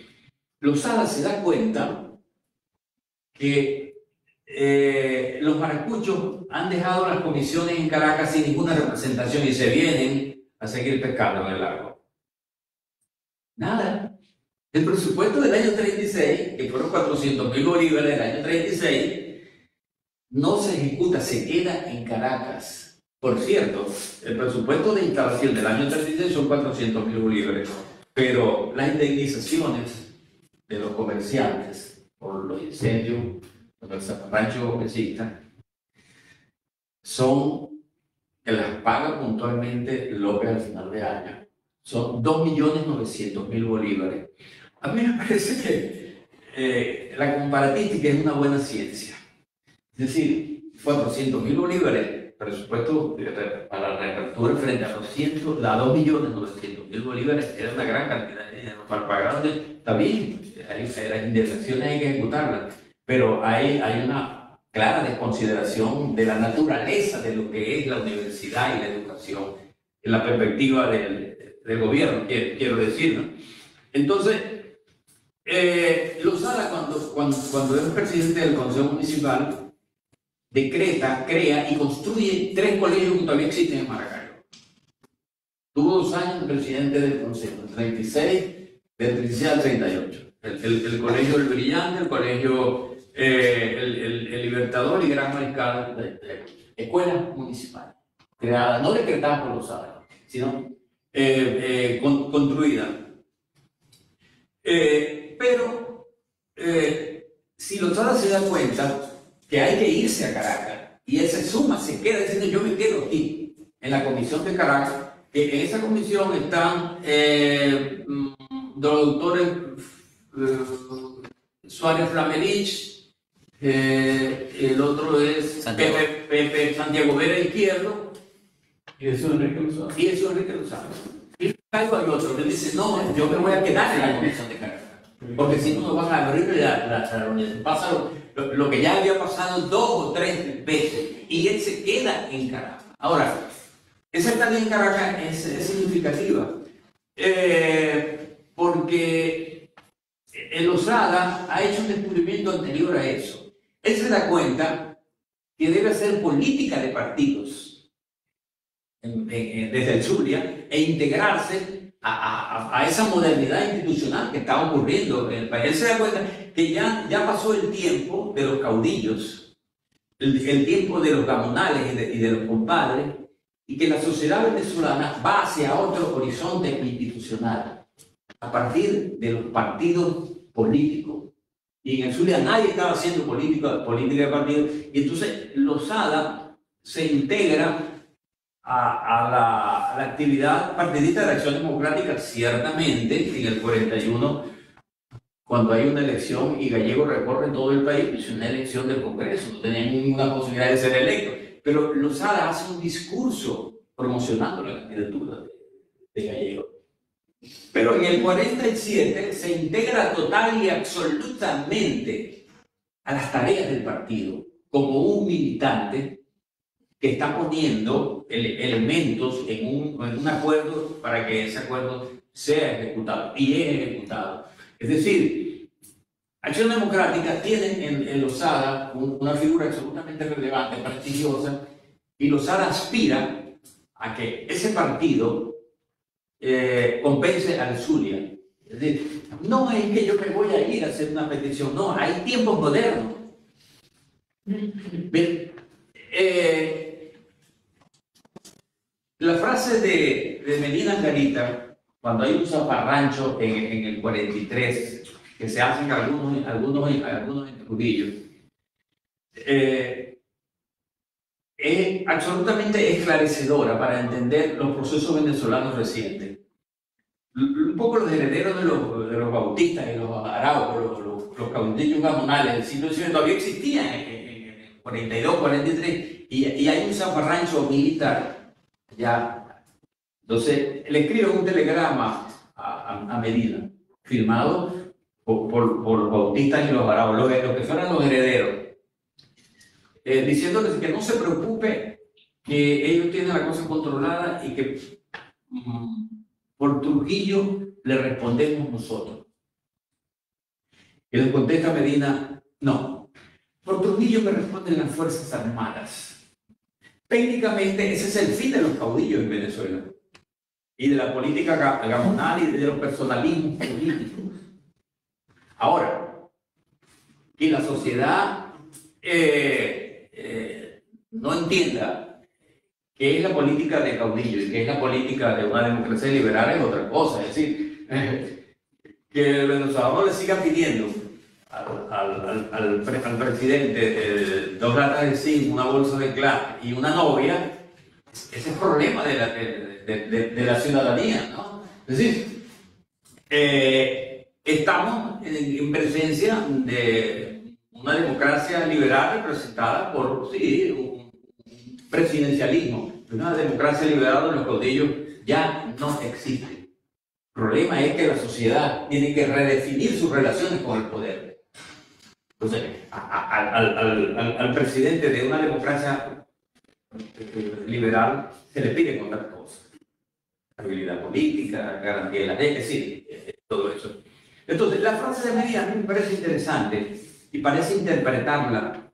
Lozada se da cuenta que los maracuchos han dejado las comisiones en Caracas sin ninguna representación y se vienen a seguir pescando en el lago. Nada. El presupuesto del año 36, que fueron 400.000 bolívares del año 36, no se ejecuta, se queda en Caracas. Por cierto, el presupuesto de instalación del año 36 son 400.000 bolívares, pero las indemnizaciones de los comerciantes por los incendios, por el zafarrancho exista, son que las paga puntualmente López al final de año. Son 2.900.000 bolívares. A mí me parece que la comparatística es una buena ciencia. Es decir, 400.000 bolívares, presupuesto para la reapertura frente a los 2.900.000 bolívares, era una gran cantidad de dinero. Para pagar, está bien, las indemnizaciones hay que ejecutarlas, pero hay una clara desconsideración de la naturaleza de lo que es la universidad y la educación en la perspectiva del gobierno, quiero decir, ¿no? Entonces, Lozada, cuando es presidente del Consejo Municipal, decreta, crea y construye 3 colegios que todavía existen en Maracaibo. Tuvo 2 años de presidente del Consejo, del 36 al 38. El Colegio del Brillante, el Colegio el Libertador y Gran Mariscal de escuela municipal, creada, no decretada por Lozada, sino construida. Pero si Lozada se da cuenta que hay que irse a Caracas y él se suma, se queda diciendo yo me quedo aquí en la comisión de Caracas, que en esa comisión están los doctores Suárez Flamerich, el otro es Pepe Santiago Vera Izquierdo Y eso es Enrique Lozada. y eso es Enrique Lozada. Y hay otro que dice no, yo me voy a quedar en la comisión de Caracas, porque si no nos van a abrir la reunión. Pasa lo que ya había pasado 2 o 3 veces y él se queda en Caracas. Ahora, esa estadía en Caracas es significativa porque el Lozada ha hecho un descubrimiento anterior a eso. Él se da cuenta que debe hacer política de partidos desde el Zulia e integrarse a esa modernidad institucional que está ocurriendo en el país. Él se da cuenta que ya pasó el tiempo de los caudillos, el tiempo de los gamonales y de los compadres, y que la sociedad venezolana va hacia otro horizonte institucional a partir de los partidos políticos. Y en el Zulia nadie estaba haciendo política de partido, y entonces Lozada se integra a la actividad partidista de la Acción Democrática, ciertamente en el 41 cuando hay una elección y Gallego recorre todo el país, es una elección del Congreso, no tenía ninguna posibilidad de ser electo. Pero Losada hace un discurso promocionando la candidatura de Gallego. Pero en el 47 se integra total y absolutamente a las tareas del partido, como un militante que está poniendo elementos en un acuerdo para que ese acuerdo sea ejecutado, y es ejecutado. Es decir, Acción Democrática tiene en Losada una figura absolutamente relevante, prestigiosa, y Losada aspira a que ese partido compense al Zulia. Es decir, no es que yo me voy a ir a hacer una petición, no, hay tiempos modernos. Bien, la frase de Medina Angarita, cuando hay un zafarrancho en el 43, que se hacen algunos en Trujillo, es absolutamente esclarecedora para entender los procesos venezolanos recientes. Un poco los herederos de los bautistas y los araucos, los caudillos gamonales del siglo XIX todavía existían en el 42, 43, y hay un zafarrancho militar ya. Entonces le escribe un telegrama a Medina, firmado por los bautistas y los araucos, los que fueran los herederos, diciéndoles que no se preocupe, que ellos tienen la cosa controlada y que por Trujillo le respondemos nosotros. Y les contesta Medina, no, por Trujillo me responden las Fuerzas Armadas. Técnicamente ese es el fin de los caudillos en Venezuela y de la política gamonal y de los personalismos políticos. Ahora, que la sociedad no entienda qué es la política de caudillo y qué es la política de una democracia liberal es otra cosa. Es decir, que el venezolano le siga pidiendo al presidente 2 latas de zinc, una bolsa de crack y una novia, ese es el problema de la ciudadanía, ¿no? Es decir, estamos en presencia de una democracia liberal representada por, sí, un presidencialismo. Una democracia liberal donde los caudillos ya no existen. El problema es que la sociedad tiene que redefinir sus relaciones con el poder. Entonces, al presidente de una democracia liberal se le pide otras cosas. Estabilidad política, garantía de la ley, es decir, todo eso. Entonces, la frase de Medina a mí me parece interesante y parece interpretarla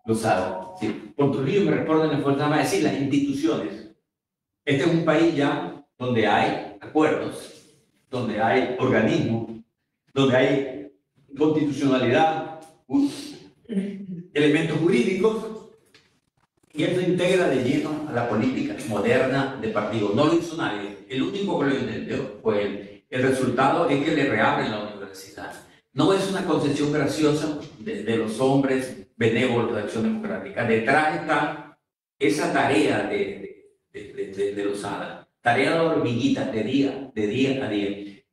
Losada. Sí. Por Trujillo me responden las Fuerzas Armadas, es decir, las instituciones. Este es un país ya donde hay acuerdos, donde hay organismos, donde hay constitucionalidad, elementos jurídicos, y eso integra de lleno a la política moderna de partido. No lo hizo nadie, el único que lo entendió fue él. El resultado es que le reabren la universidad. No es una concesión graciosa de los hombres benévolos de Acción Democrática. Detrás está esa tarea de Losada, tarea de hormiguitas de día a día.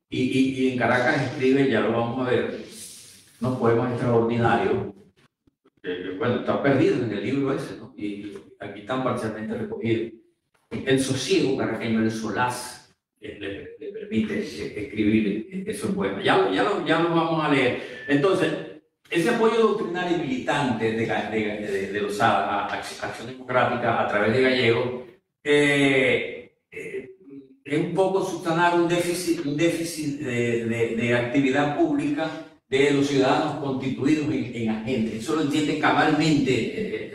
Y en Caracas escribe, ya lo vamos a ver, unos poemas extraordinarios. Bueno, está perdido en el libro ese, ¿no? Y aquí están parcialmente recogidos. El sosiego caraqueño, el solaz, le permite escribir esos poemas. Ya lo vamos a leer. Entonces, ese apoyo doctrinario y militante de Losada a Acción Democrática a través de Gallego es un poco subsanar un déficit de actividad pública de los ciudadanos constituidos en agentes. Eso lo entiende cabalmente.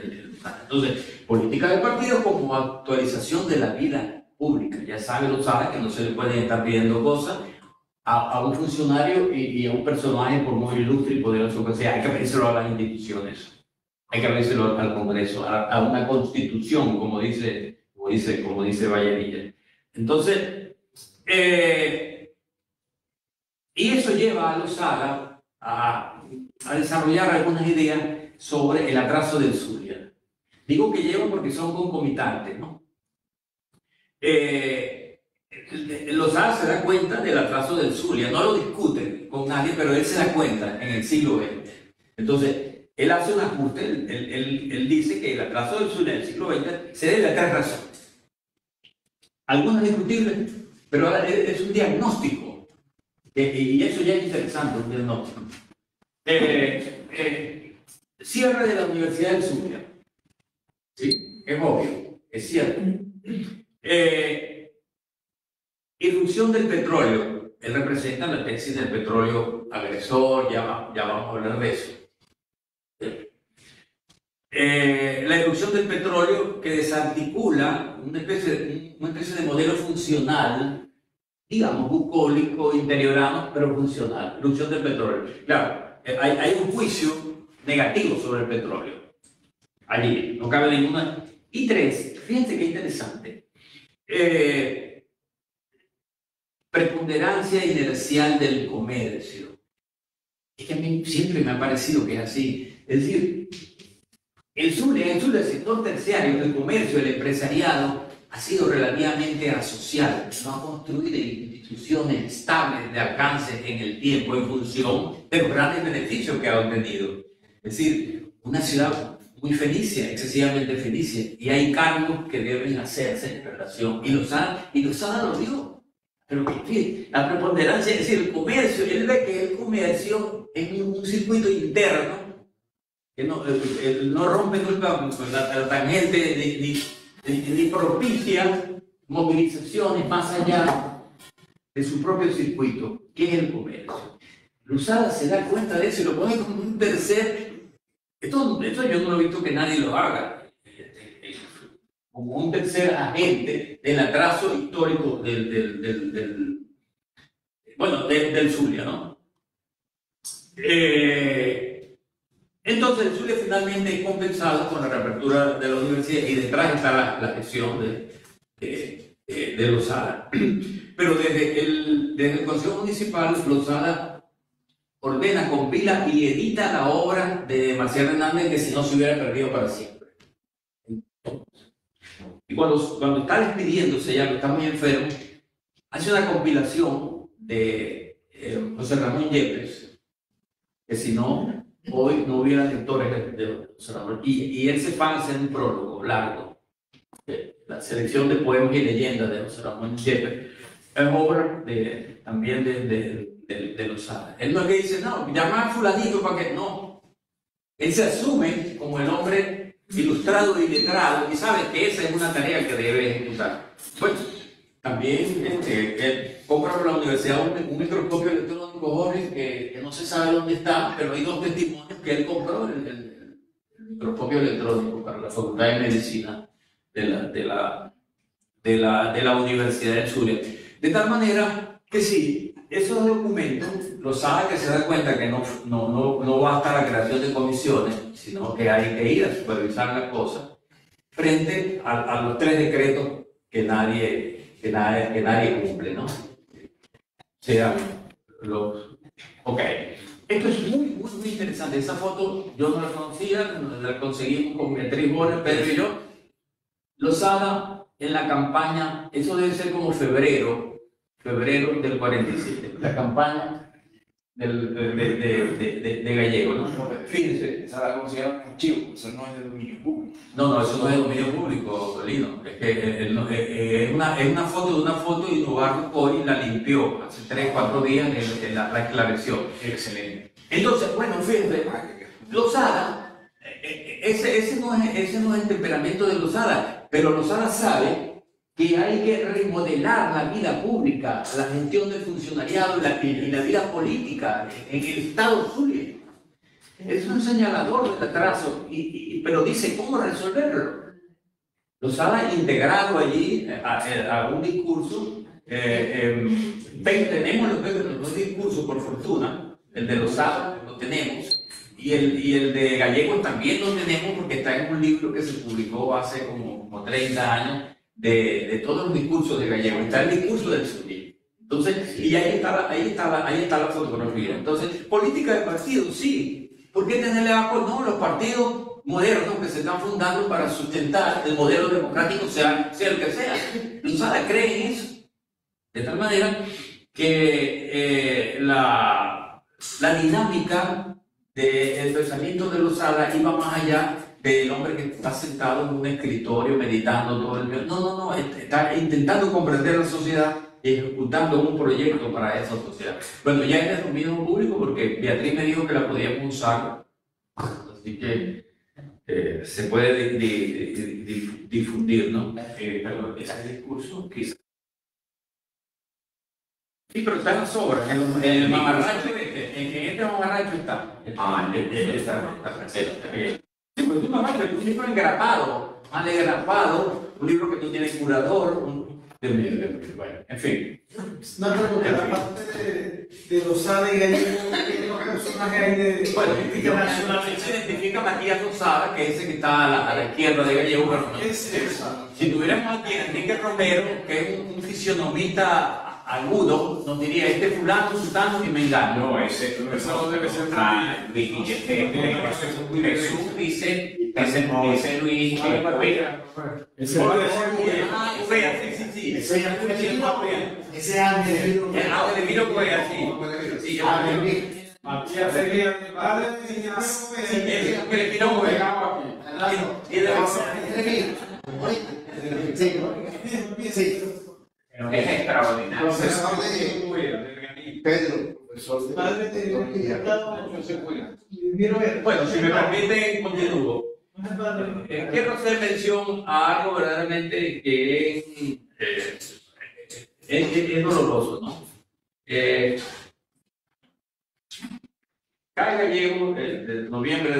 Entonces, política del partido como actualización de la vida pública. Ya sabe Losada que no se le pueden estar pidiendo cosas a un funcionario y a un personaje por muy ilustre y poderoso que sea. Hay que pedírselo a las instituciones, hay que pedírselo al Congreso, a una constitución, como dice Vallenilla. Entonces, y eso lleva a Losada a desarrollar algunas ideas sobre el atraso del Zulia. Digo que lleva porque son concomitantes, ¿no? Lozada se da cuenta del atraso del Zulia, no lo discute con nadie, pero él se da cuenta en el siglo XX. Entonces, él hace un ajuste, él dice que el atraso del Zulia en el siglo XX se debe a 3 razones. Algunas discutibles, pero ahora es un diagnóstico, y eso ya es interesante, un diagnóstico. Cierre de la Universidad del Zulia, ¿sí? Es obvio, es cierto. Irrupción del petróleo. Él representa la tesis del petróleo agresor, ya vamos a hablar de eso. La irrupción del petróleo que desarticula una especie de modelo funcional, digamos, bucólico, interiorano, pero funcional. Irrupción del petróleo. Claro, hay un juicio negativo sobre el petróleo. Allí, no cabe ninguna. Y 3, fíjense qué interesante. Preponderancia inercial del comercio. Es que a mí siempre me ha parecido que es así. Es decir, el sector terciario, el comercio, el empresariado, ha sido relativamente asocial. No ha construido instituciones estables de alcance en el tiempo en función de los grandes beneficios que ha obtenido. Es decir, una ciudad muy fenicia, excesivamente fenicia, y hay cargos que deben hacerse en relación. Y Lozada lo dijo. Pero que la preponderancia, es decir, el comercio, él ve que el comercio es un circuito interno que no rompe nunca la tangente ni propicia movilizaciones más allá de su propio circuito, que es el comercio. Lozada se da cuenta de eso y lo pone como un tercer. Esto yo no he visto que nadie lo haga. Como un tercer agente del atraso histórico del Zulia, ¿no? Entonces el Zulia finalmente es compensado con la reapertura de la universidad y detrás está la gestión de Lozada. Pero desde el Consejo Municipal, Lozada ordena, compila y edita la obra de Marcial Hernández, que si no se hubiera perdido para siempre. Y cuando está despidiéndose, ya que está muy enfermo, hace una compilación de José Ramón Yepes, que si no, hoy no hubiera lectores de José Ramón. Y él se pone a hacer un prólogo largo. La selección de poemas y leyendas de José Ramón Yepes es obra también de Lozada. Él no es que dice, no, llama a fulanito para que... No. Él se asume como el hombre ilustrado y letrado, y sabe que esa es una tarea que debe ejecutar. Bueno, también él compra por la universidad un microscopio electrónico, Jorge, que no se sabe dónde está, pero hay 2 testimonios que él compró el microscopio electrónico para la Facultad de Medicina de la Universidad de Zulia. De tal manera que sí, esos documentos, Lozada, que se da cuenta que no basta la creación de comisiones, sino que hay que ir a supervisar las cosas, frente a los 3 decretos que nadie cumple, ¿no? O sea, ok. Esto es muy interesante. Esa foto yo no la conocía, la conseguimos con Beatriz Borges, Pedro y yo. Lozada en la campaña, eso debe ser como febrero del 47, la campaña de Gallego, ¿no? Fíjense, esa como se llama archivo, eso no es de dominio público. No, eso no es de dominio público, Lino. Es que es una foto y Novarro Coy la limpió hace 3-4 días, la esclareció. Excelente. Entonces, bueno, fíjense, Lozada, ese no es el temperamento de Lozada, pero Lozada sabe que hay que remodelar la vida pública, la gestión del funcionariado y la vida política en el Estado Zulia. Es un señalador del atraso, pero dice cómo resolverlo. Lozada integrado allí a un discurso, tenemos los discursos por fortuna, el de Lozada lo tenemos, y el de Gallego también lo tenemos porque está en un libro que se publicó hace como 30 años, de todos los discursos de Gallego. Está el discurso del Zulia. Entonces, y ahí está la fotografía. Entonces, política de partido, sí. ¿Por qué tenerle apoyo? No, los partidos modernos que se están fundando para sustentar el modelo democrático, sea el que sea. Lozada cree en eso. De tal manera que la dinámica del pensamiento de Losada iba más allá del hombre que está sentado en un escritorio meditando todo el día. No, está intentando comprender la sociedad y ejecutando un proyecto para esa sociedad. Bueno, ya es de dominio público porque Beatriz me dijo que la podíamos usar, así que se puede difundir, ¿no? Perdón, ese discurso quizás. Sí, pero está en las obras, en el mamarracho, en este mamarracho está. Está. Sí, pues un mamarracho, un libro engrapado, mal engrapado, un libro que no tiene curador, bueno, en fin. No, porque la parte de Losada y Gallego tiene los personajes ahí de. Bueno, se identifica a Matías Losada, que es ese que está a la izquierda de Gallego, pero no. Es esa. Si tuviéramos aquí a Enrique Romero, que es un fisionomista agudo, nos diría este fulano, sultano y mengano. No, ese no debe ser. Jesús dice Luis Sí. Ese ángel. Le miro por así. Sí, Matías sería el padre es que le miro por Sí. Es extraordinario. Pedro, profesor de padre de Dios que ya está. Bueno, si me permiten, continúo. Quiero hacer mención a algo verdaderamente que es doloroso, ¿no? Cae Gallego en noviembre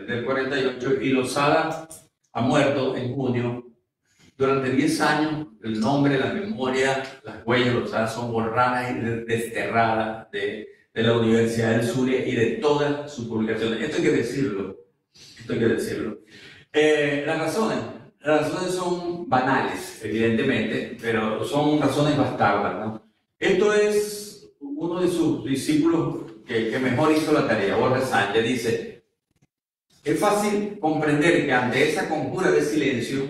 del 48 y Losada ha muerto en junio. Durante 10 años, el nombre, la memoria, las huellas de Losada son borradas y desterradas de la Universidad del Zulia y de todas sus publicaciones. Esto hay que decirlo. Las razones son banales, evidentemente, pero son razones bastardas, ¿no? Esto es uno de sus discípulos que mejor hizo la tarea, Borja Sánchez, dice: es fácil comprender que ante esa conjura de silencio,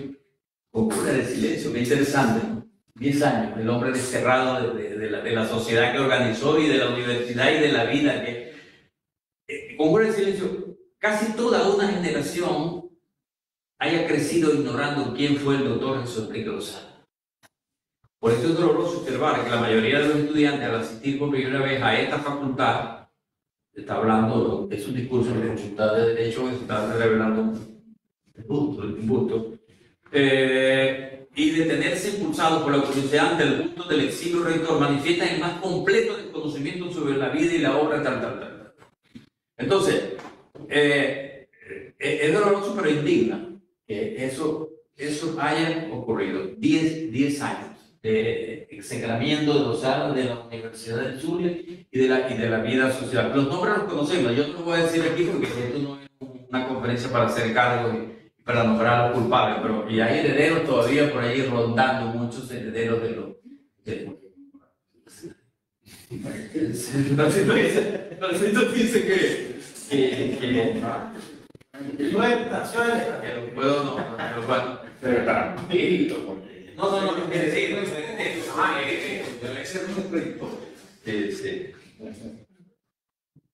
qué interesante, ¿no? 10 años, el hombre desterrado de la sociedad que organizó y de la universidad y de la vida, conjura de silencio, casi toda una generación haya crecido ignorando quién fue el doctor Jesús Enrique Losada. Por eso es doloroso observar que la mayoría de los estudiantes, al asistir por primera vez a esta facultad, está hablando, es un discurso en la Facultad de Derecho que se está revelando un busto, y de tenerse impulsado por la curiosidad ante el gusto del exilio rector, manifiesta el más completo desconocimiento sobre la vida y la obra, tal. Entonces, es doloroso pero indigna que eso haya ocurrido. 10 años de execramiento de Losada, de la Universidad del Zulia y de la vida social. Los nombres los conocemos, yo no los voy a decir aquí porque esto no es una conferencia para hacer cargos y para nombrar a los culpables, pero y hay herederos todavía por ahí rondando, muchos herederos de los... Entonces dice que Suelta. que lo puedo no, pero bueno. Pero para No, quiere decir, debe ser un proyecto.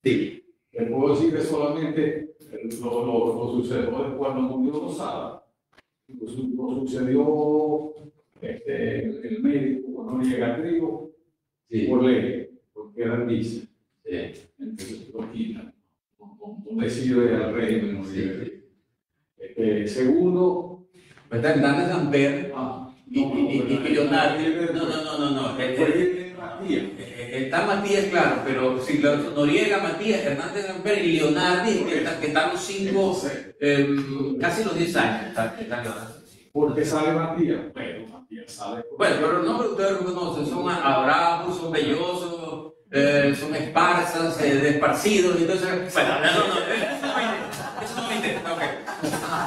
Sí. Le puedo decir que solamente lo sucedió después cuando murió Losada. Lo sucedió el médico Noriega Trigo por ley, porque era artista. Entonces lo quitan. No decide al régimen Noriega Trigo. Segundo, Está Hernández Amper y Leonardo. No. Está Matías, claro, pero si Noriega, Matías, Hernández Amper y Leonardo, que están los 5, casi los 10 años. Está porque sale Matías. Bueno, Matías sale. Bueno, pero los nombres ustedes lo conocen, son abravos, son bellosos, son esparsas, desparcidos, entonces... Bueno, eso no me interesa, ok.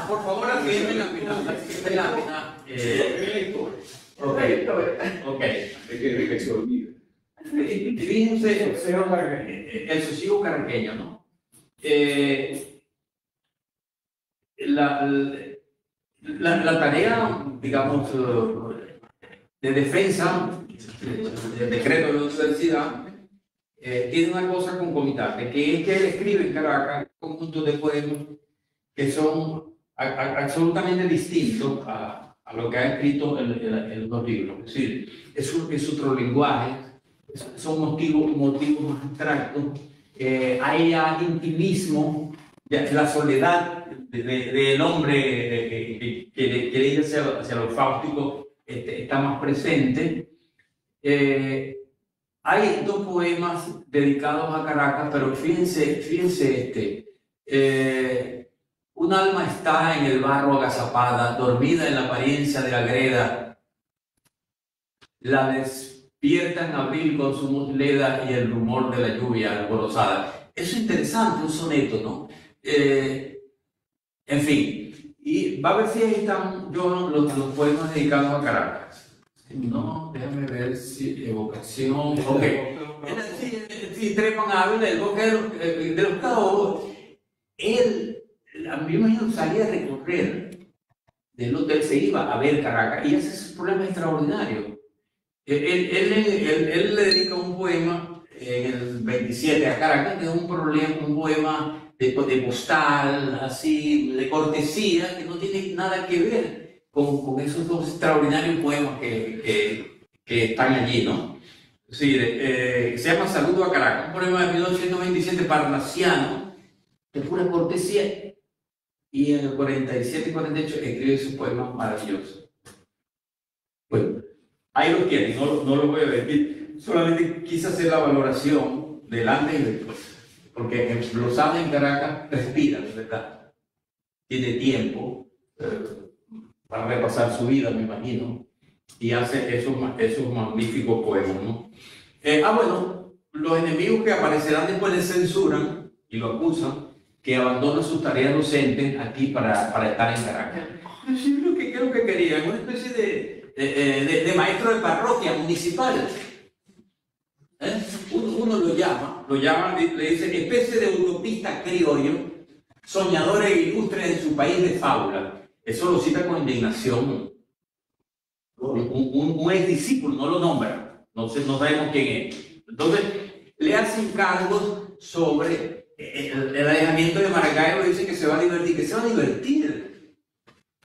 Por favor, al siguiente lámina. Ok. De que se olvide. Fíjense, el sosiego caraqueño, ¿no? La tarea, digamos, de defensa el decreto de la universidad, tiene una cosa concomitante, que es que él escribe en Caracas un conjunto de poemas que son absolutamente distintos a lo que ha escrito en los libros. Es decir, es otro lenguaje, son motivos más abstractos, hay ya intimismo, la soledad del hombre que le hacia lo fáustico está más presente. Hay dos poemas dedicados a Caracas, pero fíjense un alma está en el barro agazapada, dormida en la apariencia de la greda. La despierta en abril con su musleda y el rumor de la lluvia alborozada. Eso es interesante, un soneto, ¿no? En fin, y va a ver si ahí están los poemas dedicados a Caracas. No, déjame ver si evocación. Ok. Si trepan a Ávila, el bosque de los caobos, él, a mí me imagino, salía a recorrer del hotel, se iba a ver Caracas y hace esos problemas extraordinarios. Él le dedica un poema en el 27 a Caracas, que es un poema de postal, así, de cortesía, que no tiene nada que ver con esos dos extraordinarios poemas que están allí, ¿no? Sí, se llama Saludo a Caracas, un poema de 1827 parnasiano, de pura cortesía, y en el 47 y 48 escribe esos poemas maravillosos. Bueno, ahí los tienen, no los voy a decir, solamente quise hacer la valoración del antes y después, porque Lozada en Caracas respira, de verdad, tiene tiempo para repasar su vida, me imagino, y hace esos magníficos poemas, ¿no? Bueno, los enemigos que aparecerán después le censuran y lo acusan que abandona sus tareas docentes aquí para estar en Caracas. ¿Qué es lo que quería? Una especie de maestro de parroquia municipal. Uno lo llama, le dice especie de utopista criollo, soñador e ilustre en su país de fábula. Eso lo cita con indignación. Un ex discípulo, no lo nombra, no sabemos quién es. Entonces, le hacen cargos sobre el alejamiento de Maracaibo. Dice que se va a divertir. ¿Que se va a divertir?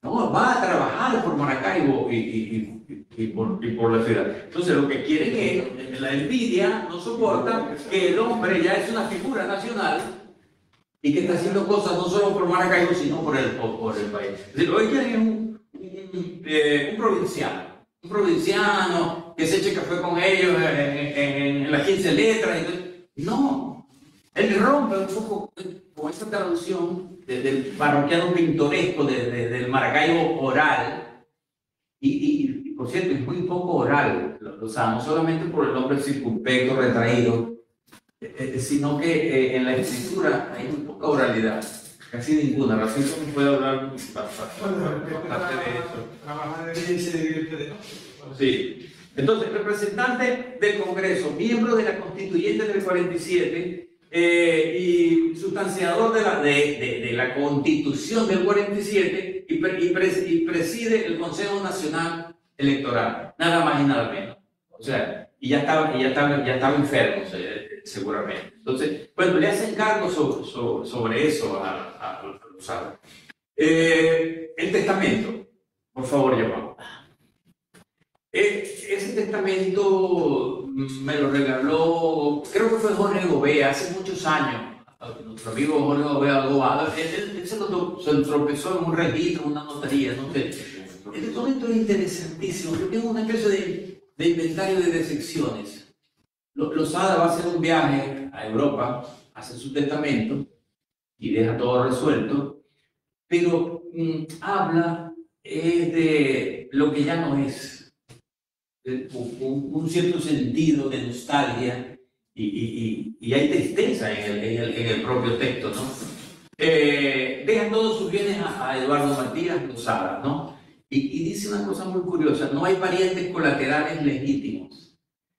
No, va a trabajar por Maracaibo y por la ciudad. Entonces, lo que quieren es, la envidia no soporta que el hombre ya es una figura nacional y que está haciendo cosas no solo por Maracaibo, sino por el país. Es decir, hoy quieren un provinciano que se eche café con ellos en las 15 letras. No, él rompe un poco con esa traducción del parroquiano pintoresco del Maracaibo oral, y por cierto, es muy poco oral, no solamente por el nombre circunspecto, retraído, sino que en la escritura hay muy poca oralidad, casi ninguna. Rafael puede hablar bastante de eso. Sí. Entonces, representante del Congreso, miembro de la Constituyente del 47 y sustanciador de la Constitución del 47 y preside el Consejo Nacional Electoral, nada más y nada menos. O sea, y ya estaba enfermo, seguramente. Entonces, bueno, le hacen cargo sobre eso a Lozada. El testamento, por favor, llamado. Ese testamento me lo regaló, creo que fue Jorge Gobea, hace muchos años. Nuestro amigo Jorge Gobea Algobado, él se lo tropezó en un registro, en una notaría, no sé. El testamento es interesantísimo, porque es una especie de inventario de decepciones. Lozada va a hacer un viaje a Europa, hace su testamento y deja todo resuelto, pero habla de lo que ya no es. Un cierto sentido de nostalgia y hay tristeza en el propio texto, ¿no? Dejan todos sus bienes a Eduardo Matías Lozada, ¿no? Y dice una cosa muy curiosa: no hay parientes colaterales legítimos.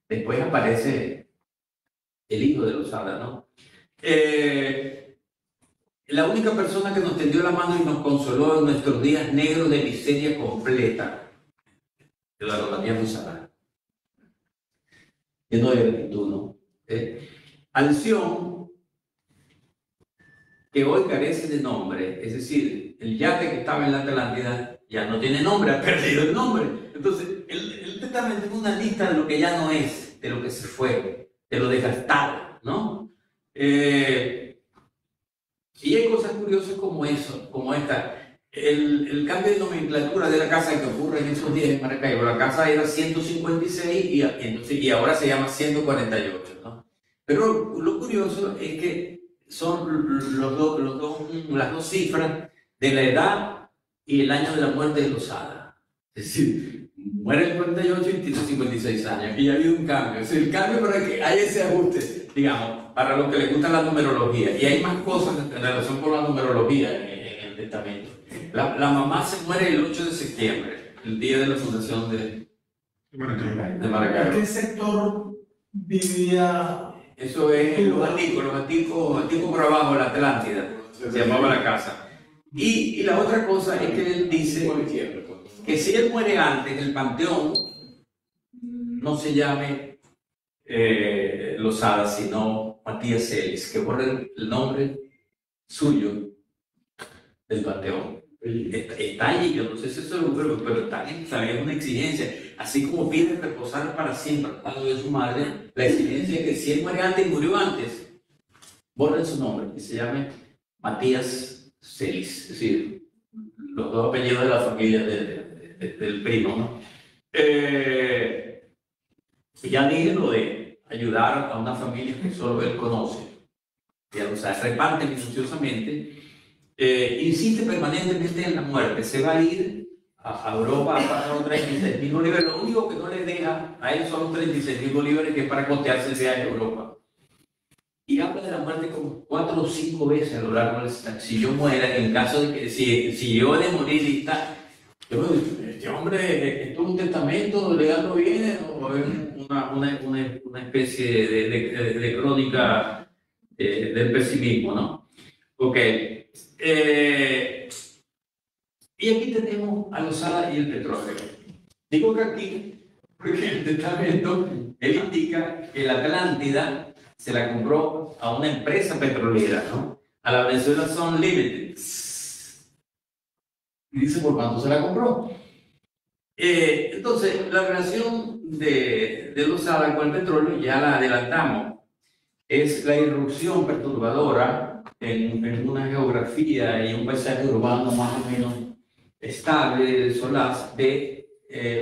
Después aparece el hijo de Lozada, ¿no? La única persona que nos tendió la mano y nos consoló en nuestros días negros de miseria completa, Eduardo Matías Lozada. lleno de gratitud, ¿no? Alción, que hoy carece de nombre, es decir, el yate que estaba en la Atlántida ya no tiene nombre, ha perdido el nombre. Entonces, el testamento es una lista de lo que ya no es, de lo que se fue, de lo desgastado, ¿no? Y hay cosas curiosas como eso, como esta. El cambio de nomenclatura de la casa que ocurre en esos días en Maracaibo, la casa era 156 y ahora se llama 148, ¿no? Pero lo curioso es que son las dos cifras de la edad y el año de la muerte de Losada. Es decir, muere en 48 y tiene 56 años. Y ha habido un cambio. Es decir, el cambio para que haya ese ajuste, digamos, para los que les gusta la numerología. Y hay más cosas en relación con la numerología en el testamento. La mamá se muere el 8 de septiembre, el día de la fundación de Maracaibo. ¿En qué sector vivía? Eso es los antiguos por abajo, la Atlántida, se llamaba la casa. Y la otra cosa es que él dice que si él muere antes, el panteón no se llame Losada, sino Matías Celis, que borre el nombre suyo del panteón. Está allí, yo no sé si eso es pero está es una exigencia. Así como pide reposar para siempre al lado de su madre, la exigencia es que si él muere antes y murió antes, borren su nombre y se llame Matías Celis, es decir, los dos apellidos de la familia del primo, ¿no? Ya dije lo de ayudar a una familia que solo él conoce, ya lo sabe, reparte minuciosamente. Insiste permanentemente en la muerte, se va a ir a Europa a pagar los 36.000 bolívares, lo único que no le deja a él son los 36.000 bolívares que es para costearse el viaje a Europa. Y habla de la muerte como 4 o 5 veces a lo largo del si yo muera, en caso de que si yo he de morir y está, este hombre, ¿esto es un testamento legal no viene o es una especie de crónica del pesimismo, ¿no? Ok. Y aquí tenemos a Losada y el petróleo. Digo que aquí, porque el testamento, él indica que la Atlántida se la compró a una empresa petrolera, ¿no? A la Venezuela Sun Limited. Y dice por cuánto se la compró. Entonces, la relación de Losada con el petróleo ya la adelantamos. Es la irrupción perturbadora en una geografía y un paisaje urbano más o menos estable, solaz, de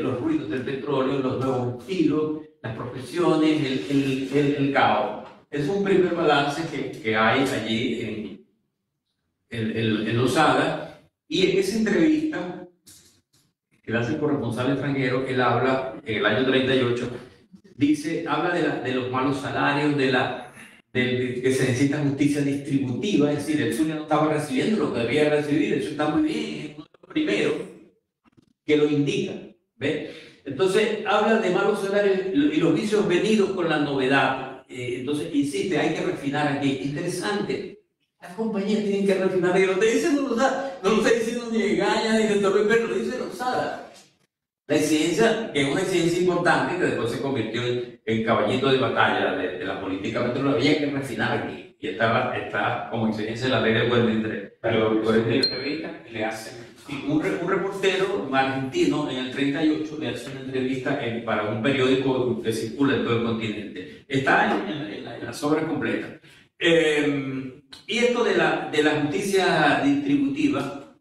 los ruidos del petróleo, los nuevos estilos, las profesiones, el caos. Es un primer balance que hay allí en Losada, y en esa entrevista que le hace el corresponsal extranjero, él habla en el año 38, habla de los malos salarios, que se necesita justicia distributiva, es decir, el Zulia no estaba recibiendo lo que debía recibir, eso está muy bien, es uno de los primeros que lo indica, ¿ves? Entonces habla de malos salarios y los vicios venidos con la novedad. Entonces insiste, hay que refinar aquí. Interesante, las compañías tienen que refinar, y lo que dice no lo está diciendo ni Egaña ni de Torre, pero lo dice Losada. La exigencia, que es una exigencia importante, que después se convirtió en caballito de batalla de la política petrolera, había que refinar aquí. Y está como exigencia de la ley del 43. Pero por esta entrevista le hacen. Un reportero argentino en el 38 le hace una entrevista para un periódico que circula en todo el continente. Está en las obras completas. Y esto de la justicia distributiva,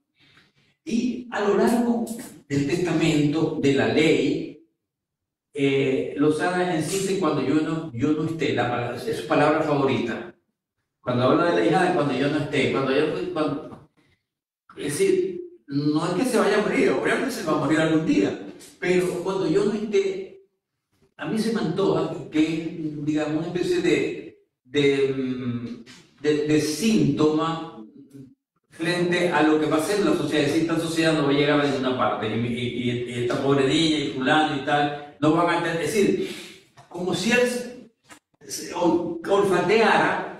y a lo largo del testamento, de la ley, Losada insiste cuando yo no esté, es su palabra favorita. Cuando habla de la hija, cuando yo no esté, es decir, no es que se vaya a morir, obviamente se va a morir algún día, pero cuando yo no esté, a mí se me antoja que, digamos, una especie de síntoma frente a lo que va a ser la sociedad. Es decir, esta sociedad no va a llegar a ninguna parte, y esta pobre niña y fulano y tal, no van a entender. Es decir, como si él olfateara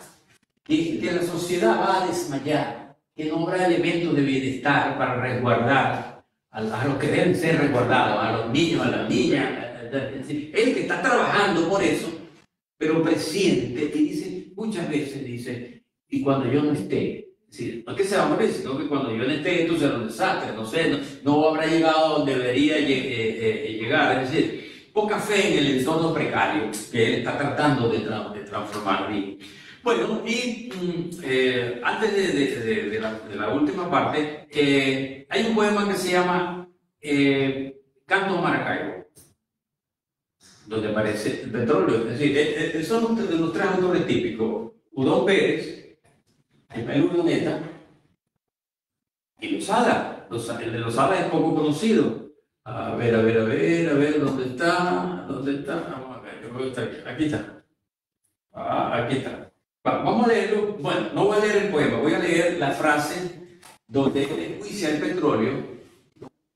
que la sociedad va a desmayar, que no habrá elementos de bienestar para resguardar a los que deben ser resguardados, a los niños, a las niñas. Es decir, él que está trabajando por eso, pero presiente y dice, muchas veces dice, y cuando yo no esté, es decir, no es que se va a morir, sino que cuando yo no esté, esto será un desastre, no sé, no habrá llegado a donde debería llegar, es decir, poca fe en el entorno precario que él está tratando de transformar. Bueno, y antes de la última parte, hay un poema que se llama Canto a Maracaibo, donde aparece el petróleo. Es decir, son los tres autores típicos: Udón Pérez, Jaime Urdaneta y Losada. El de Losada es poco conocido. A ver, ¿dónde está? Vamos a ver, yo creo que está aquí. Aquí está. Aquí está. Vamos a leerlo. Bueno, no voy a leer el poema, voy a leer la frase donde él enjuicia el petróleo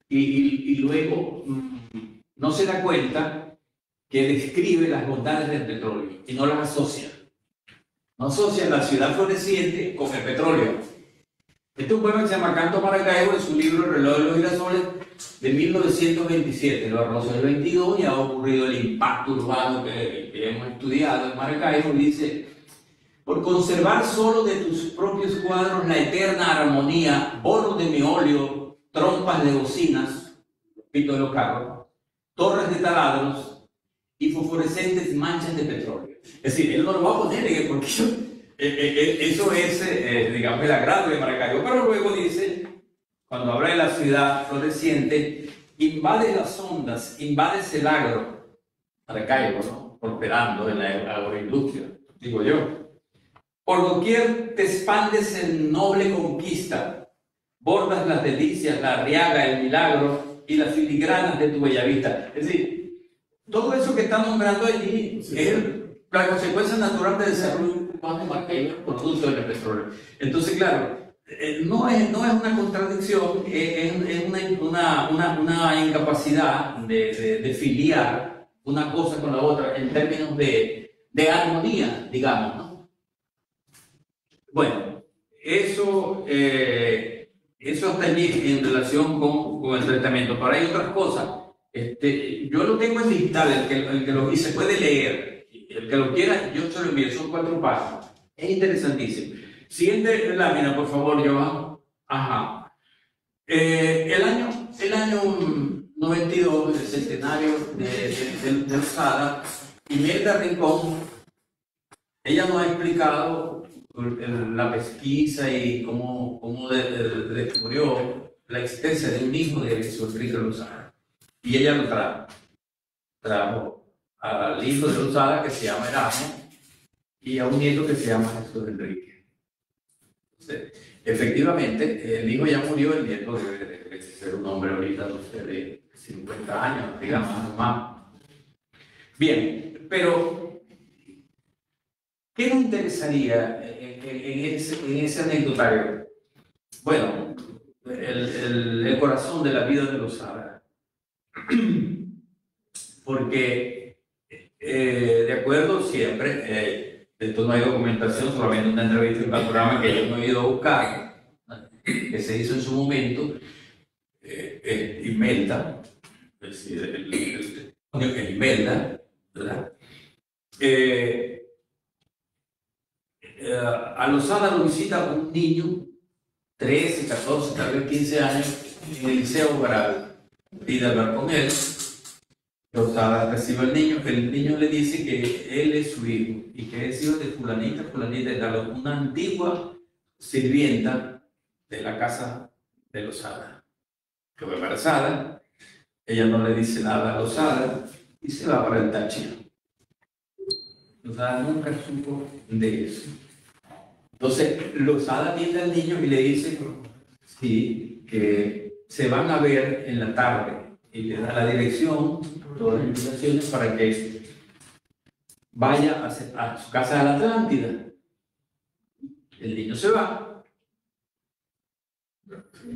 y luego no se da cuenta que describe las bondades del petróleo y no las asocia. No asocia la ciudad floreciente con el petróleo. Este es un poema que se llama Canto a Maracaibo, de su libro El reloj de los girasoles, de 1927. Lo arrozó el 22 y ha ocurrido el impacto urbano que hemos estudiado en Maracaibo. Y dice: por conservar solo de tus propios cuadros la eterna armonía, bolos de mi óleo, trompas de bocinas, pito de los carros, torres de taladros y fosforescentes manchas de petróleo. Es decir, él no lo va a poner porque eso es, digamos, el agrado de Maracaibo. Pero luego dice, cuando habla de la ciudad floreciente, invade las ondas, invades el agro. Maracaibo, ¿no? Prosperando en la agroindustria, digo yo. Por doquier te expandes en noble conquista, bordas las delicias, la arriaga, el milagro y las filigranas de tu bellavista. Es decir, todo eso que está nombrando allí es la consecuencia natural del desarrollo urbano de Maracaibo, producto del petróleo. Entonces, claro, no es una contradicción, es una incapacidad de filiar una cosa con la otra en términos de armonía, digamos, ¿no? Bueno, eso hasta allí en relación con el tratamiento. Pero hay otras cosas. Yo lo tengo en digital, el que lo se puede leer. El que lo quiera, yo se lo envío. Son 4 páginas. Es interesantísimo. Siguiente lámina, por favor, Johan. Ajá. El año 92, el centenario de Losada, Imelda Rincón, ella nos ha explicado la pesquisa y cómo descubrió la existencia de un hijo de Jesús Enrique Losada. Y ella lo trajo al hijo de Losada, que se llama Erasmo, y a un nieto que se llama Jesús Enrique. Entonces, efectivamente, el hijo ya murió, el nieto debe ser un hombre ahorita, no sé, de 50 años, digamos, más. Bien, pero ¿qué nos interesaría en ese anecdotario? Bueno, el corazón de la vida de Losada. Porque, de acuerdo, siempre, esto no hay documentación, solamente una entrevista en el programa que yo no he ido a buscar, que se hizo en su momento, Imelda, es decir, Imelda, ¿verdad? A Losada lo visita un niño, 13, 14, tal vez 15 años, en el liceo para ir a hablar con él. Losada recibe al niño, el niño le dice que él es su hijo y que es hijo de fulanita, una antigua sirvienta de la casa de Losada, que fue embarazada. Ella no le dice nada a Losada y se va para el Táchira. Losada nunca supo de eso. Entonces, Losada atiende al niño y le dice sí, que se van a ver en la tarde y le da la dirección, todas las invitaciones para que vaya a su casa de la Atlántida. El niño se va.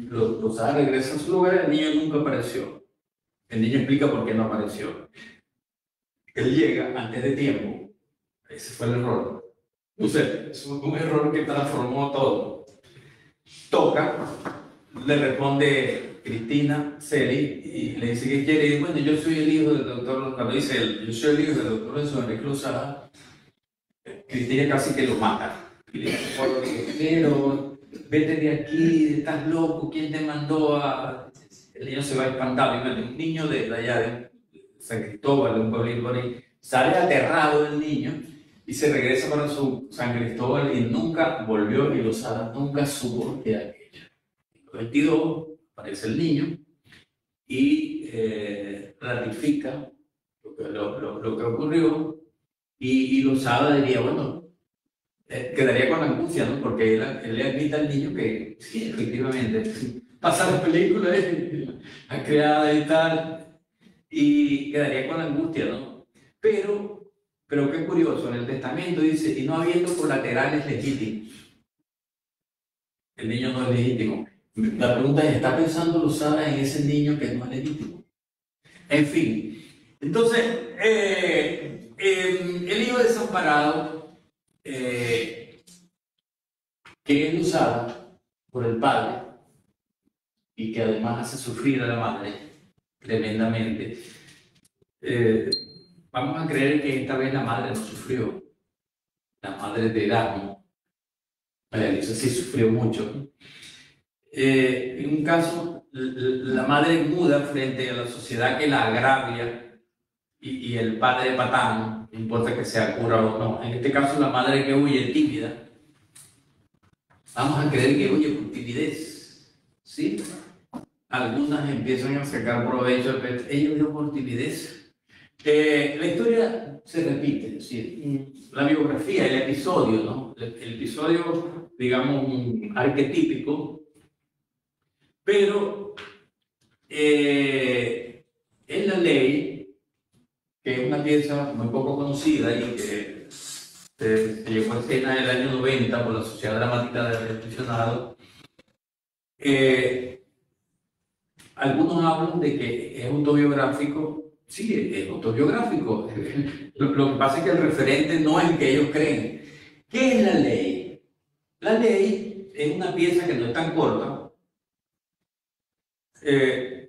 Losada regresa a su lugar, el niño nunca apareció. El niño explica por qué no apareció. Él llega antes de tiempo. Ese fue el error. Entonces, es un error que transformó todo. Toca, le responde Cristina Celi y le dice que quiere. Bueno, yo soy el hijo del doctor, cuando dice él, yo soy el hijo del doctor Jesús Enrique Losada, Cristina casi que lo mata. Y le dice, pero vete de aquí, estás loco, ¿quién te mandó a...? El niño se va espantado. Y un niño de allá de San Cristóbal, de un pueblito por ahí, sale aterrado el niño y se regresa para su San Cristóbal y nunca volvió, y Lozada nunca supo de aquello. En el 22 aparece el niño y ratifica lo que ocurrió, y Lozada diría, bueno, quedaría con la angustia, ¿no? Porque él le admite al niño que sí, efectivamente, pasa la película, ha creado y tal, y quedaría con la angustia, ¿no? Pero qué curioso, en el testamento dice, y no habiendo colaterales legítimos. El niño no es legítimo. La pregunta es, ¿está pensando Lozada en ese niño que no es legítimo? En fin, entonces, el hijo desamparado, que es Lozada por el padre, y que además hace sufrir a la madre tremendamente, vamos a creer que esta vez la madre no sufrió. La madre de Erasmo, eso sí sufrió mucho. En un caso, la madre muda frente a la sociedad que la agravia, y el padre patán, no importa que sea cura o no. En este caso, la madre que huye tímida. Vamos a creer que huye por timidez, ¿sí? Algunas empiezan a sacar provecho, pero ella huyó por timidez. La historia se repite, es decir, la biografía, el episodio, ¿no? El episodio, digamos, arquetípico, pero en la ley, que es una pieza muy poco conocida y que se llevó a escena en el año 90 por la Sociedad Dramática del Revolucionario, algunos hablan de que es autobiográfico. Sí, es autobiográfico. Lo que pasa es que el referente no es el que ellos creen. ¿Qué es la ley? La ley es una pieza que no es tan corta, de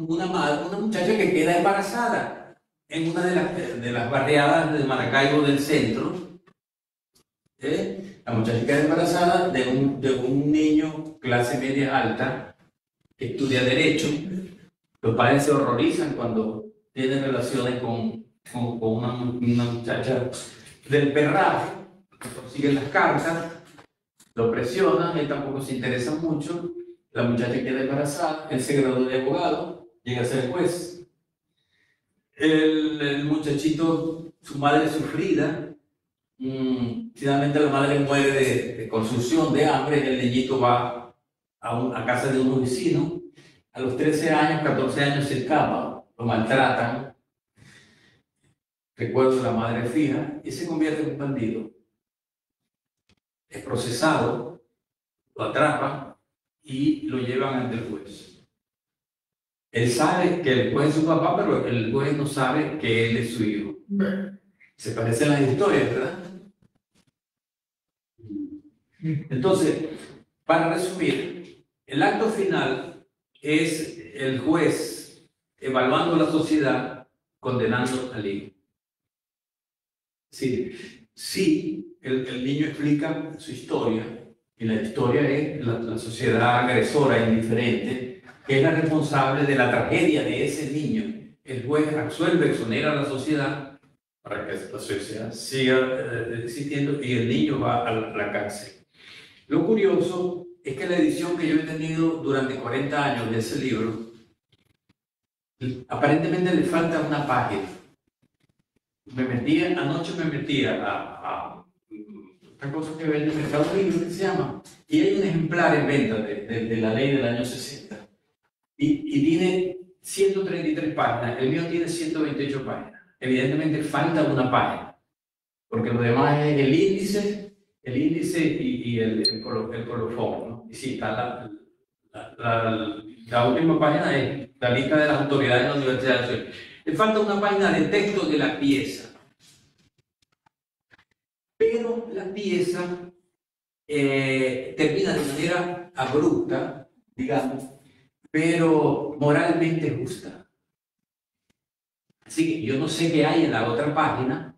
una muchacha que queda embarazada en una de las barriadas de Maracaibo del centro. La muchacha queda embarazada de un niño clase media alta que estudia Derecho. Los padres se horrorizan cuando tienen relaciones con una muchacha del perraje, que consiguen las cartas, lo presionan, él tampoco se interesa mucho, la muchacha queda embarazada, él se graduó de abogado, llega a ser juez. El muchachito, su madre sufrida, finalmente la madre muere de consumición, de hambre, y el niñito va a casa de unos vecinos. A los 13 años, 14 años se escapa, lo maltratan, recuerdo de la madre fija, y se convierte en un bandido. Es procesado, lo atrapan y lo llevan ante el juez. Él sabe que el juez es su papá, pero el juez no sabe que él es su hijo. Se parecen las historias, ¿verdad? Entonces, para resumir, el acto final es el juez evaluando la sociedad, condenando al hijo. Sí, el niño explica su historia, y la historia es la sociedad agresora, indiferente, que es la responsable de la tragedia de ese niño. El juez absuelve, exonera a la sociedad para que la sociedad siga existiendo, y el niño va a la cárcel. Lo curioso es que la edición que yo he tenido durante 40 años de ese libro, aparentemente le falta una página. Anoche me metía a esta cosa que vende Mercado Libre, que se llama, y hay un ejemplar en venta de la ley del año 60. Y tiene 133 páginas, el mío tiene 128 páginas. Evidentemente falta una página, porque lo demás es el índice y el colofón, ¿no? Y sí, está la última página es la lista de las autoridades de la Universidad de Chile. Le falta una página de texto de la pieza. Pero la pieza termina de manera abrupta, digamos, pero moralmente justa. Así que yo no sé qué hay en la otra página,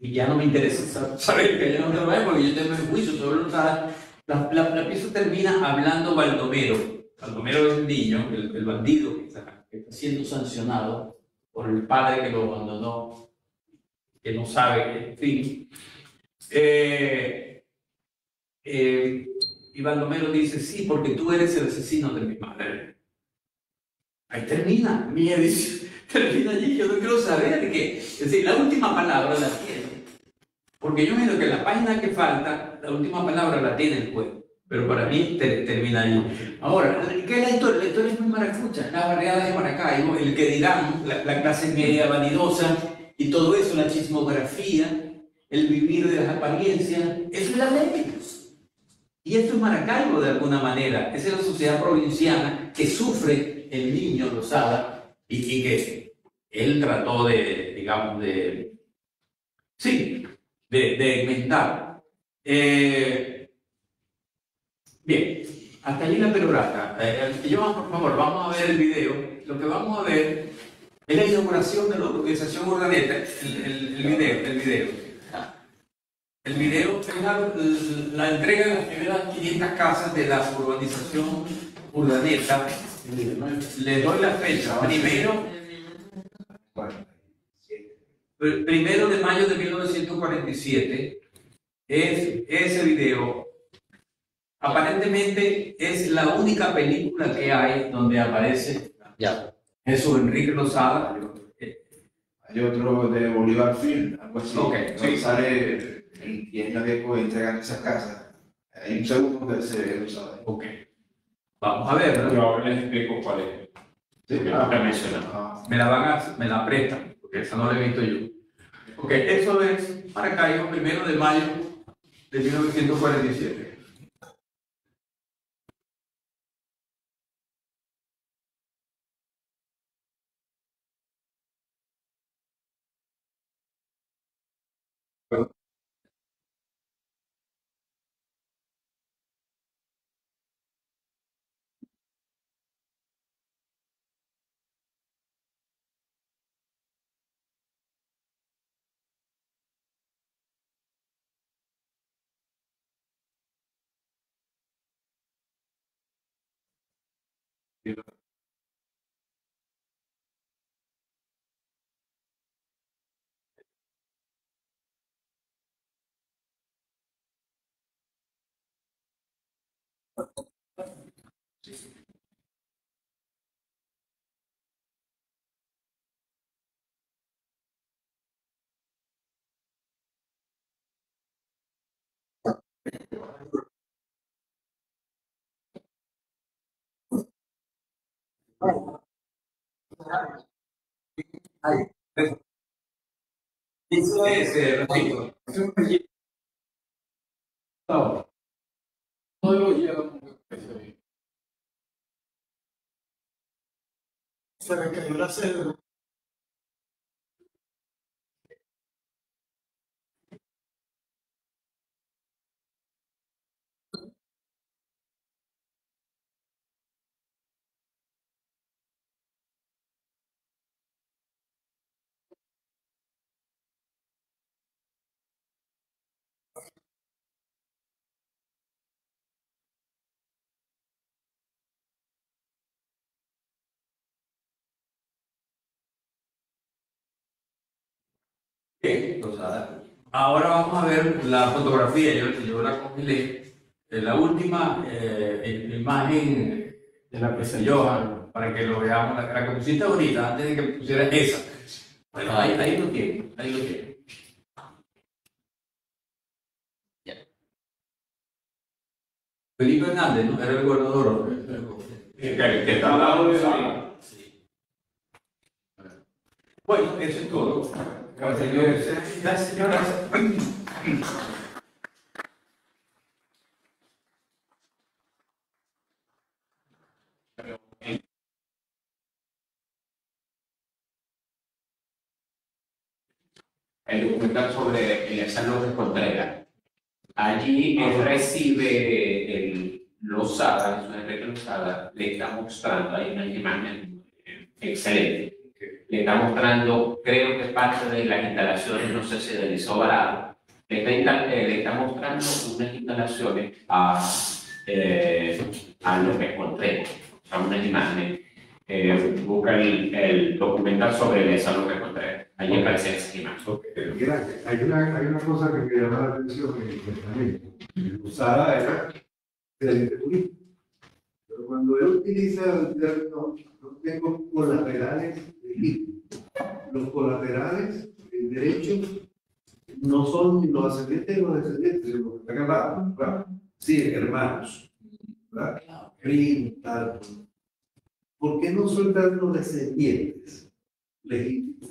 y ya no me interesa saber que ya no te lo vaya porque yo tengo el juicio sobre Lozada. La pieza termina hablando Baldomero. Baldomero es el niño, el bandido que está siendo sancionado por el padre que lo abandonó, que no sabe, en fin. Y Baldomero dice, sí, porque tú eres el asesino de mi madre. Ahí termina mi edición, termina allí, yo no quiero saber de qué. Es decir, la última palabra la tiene. Porque yo miro que la página que falta, la última palabra la tiene el juez. Pero para mí termina allí. Ahora, ¿qué es la historia? La historia es muy maracucha. Las barriadas de Maracaibo, el que dirán, la clase media vanidosa y todo eso, la chismografía, el vivir de las apariencias, eso es la ley. Y esto es Maracaibo de alguna manera. Esa es la sociedad provinciana que sufre el niño Lozada y que él trató de, digamos, de enmendar. Bien, hasta allí la perorata. Por favor, vamos a ver el video. Lo que vamos a ver es la inauguración de la organización Urdaneta. El video. El video es la entrega de las primeras 500 casas de la urbanización Urdaneta. Le doy la fecha. Primero de mayo de 1947 es ese video. Aparentemente es la única película que hay donde aparece Jesús Enrique Lozada. Hay otro de Bolívar Film, algo así. Okay, sí. Sale y en la que puede entregar esas casas. Hay un segundo donde se ve Lozada. Ok. Vamos a ver, ¿no? Yo les explico cuál es. Sí, Que no te mencionaba. Me la prestan, porque esa no la he visto yo. Ok, eso es Maracaibo, 1 de mayo de 1947. Ese ratito. No lo llevo. Se me cayó la cédula. Bien, Lozada. Ahora vamos a ver la fotografía. Yo la congelé. La última imagen De la yo, para que lo veamos, la que pusiste ahorita, antes de que pusiera esa. Bueno, ahí lo tiene, ahí lo tiene. Felipe Hernández, ¿no? Era el gobernador. Que está al lado de la... Sí. Bueno, eso es todo. Las señoras. El documental sobre Eleazar López Contreras. Allí él recibe el Lozada, Jesús Enrique Lozada, le está mostrando, hay una imagen excelente, que le está mostrando, creo que parte de las instalaciones, no sé si de Isobarado, le está mostrando unas instalaciones a López Contreras, o sea, unas imágenes. Busca el documental sobre esa López Contreras. Allí aparecen esas imágenes. Gracias. Hay una cosa que me llama la atención que usada era de turismo. Pero cuando él utiliza el término, no tengo colaterales legítimos. Los colaterales, en derecho, no son ni los ascendientes ni los descendientes, sino los que están abajo, ¿verdad? Sí, hermanos, ¿verdad? Primos, tal. ¿Por qué no sueltan los descendientes legítimos?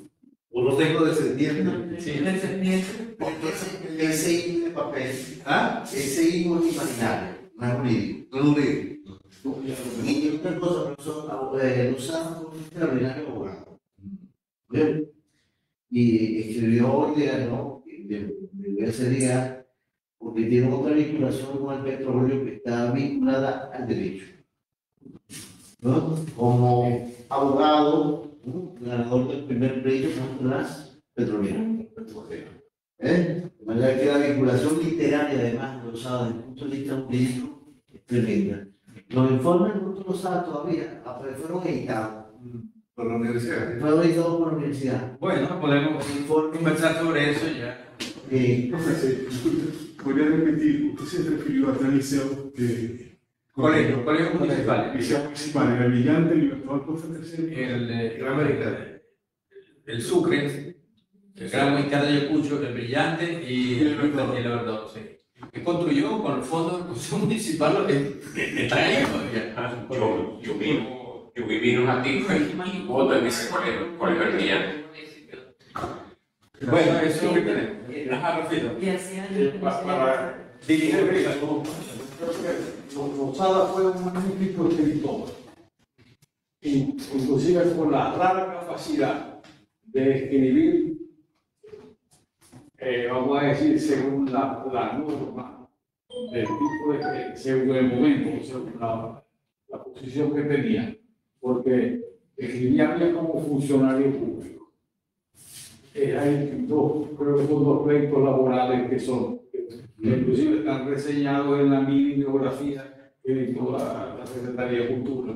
¿O no tengo descendientes? Sí, descendiente. Porque ese hijo de papel, ¿Ah? ese hijo es imaginario, no es jurídico. No lo digo. Y otra cosa, profesor, Lozada fue un extraordinario abogado. ¿Bien? Y escribió y ganó de ese día porque tiene otra vinculación con el petróleo que está vinculada al derecho. ¿No? Como abogado, ¿no? Ganador del primer pleito contra las petroleras. De manera que la vinculación literaria, además, de Lozada, desde el punto de vista jurídico, es tremenda. Los informes no lo saben todavía, pero fueron editados. Por la universidad. Fueron editados por la universidad. Bueno, podemos conversar sobre eso ya. Voy a repetir, usted se refirió a tal liceo que... Colegio municipal. Liceo municipal, era brillante, el virtual profesor. El Sucre, el Gran Militar de Ayacucho, el Brillante y el Verdón, sí. Que construyó con el Fondo de Construcción Municipal que está ahí todavía. Yo viví en un antiguo y voto en ese colegio del Brillante. Bueno, eso es lo que tenemos. Ajá, Rafito. Para dirigir eso, Lozada fue un magnífico escritor, inclusive con la rara capacidad de escribir, vamos a decir, según la norma del tipo de, según el momento, según la posición que tenía, porque escribía bien como funcionario público. Hay creo que son dos proyectos laborales que inclusive están reseñados en la mini biografía que editó la Secretaría de Cultura.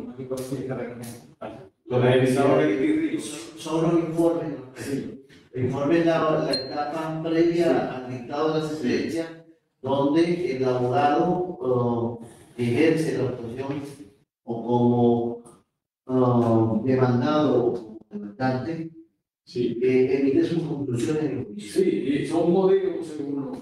Son los informes. Sí. El informe es la etapa previa al dictado de la sentencia, donde el abogado ejerce la función o como demandado o como demandante. Sí. Emite sus conclusiones en el juicio. Sí, y son modelos según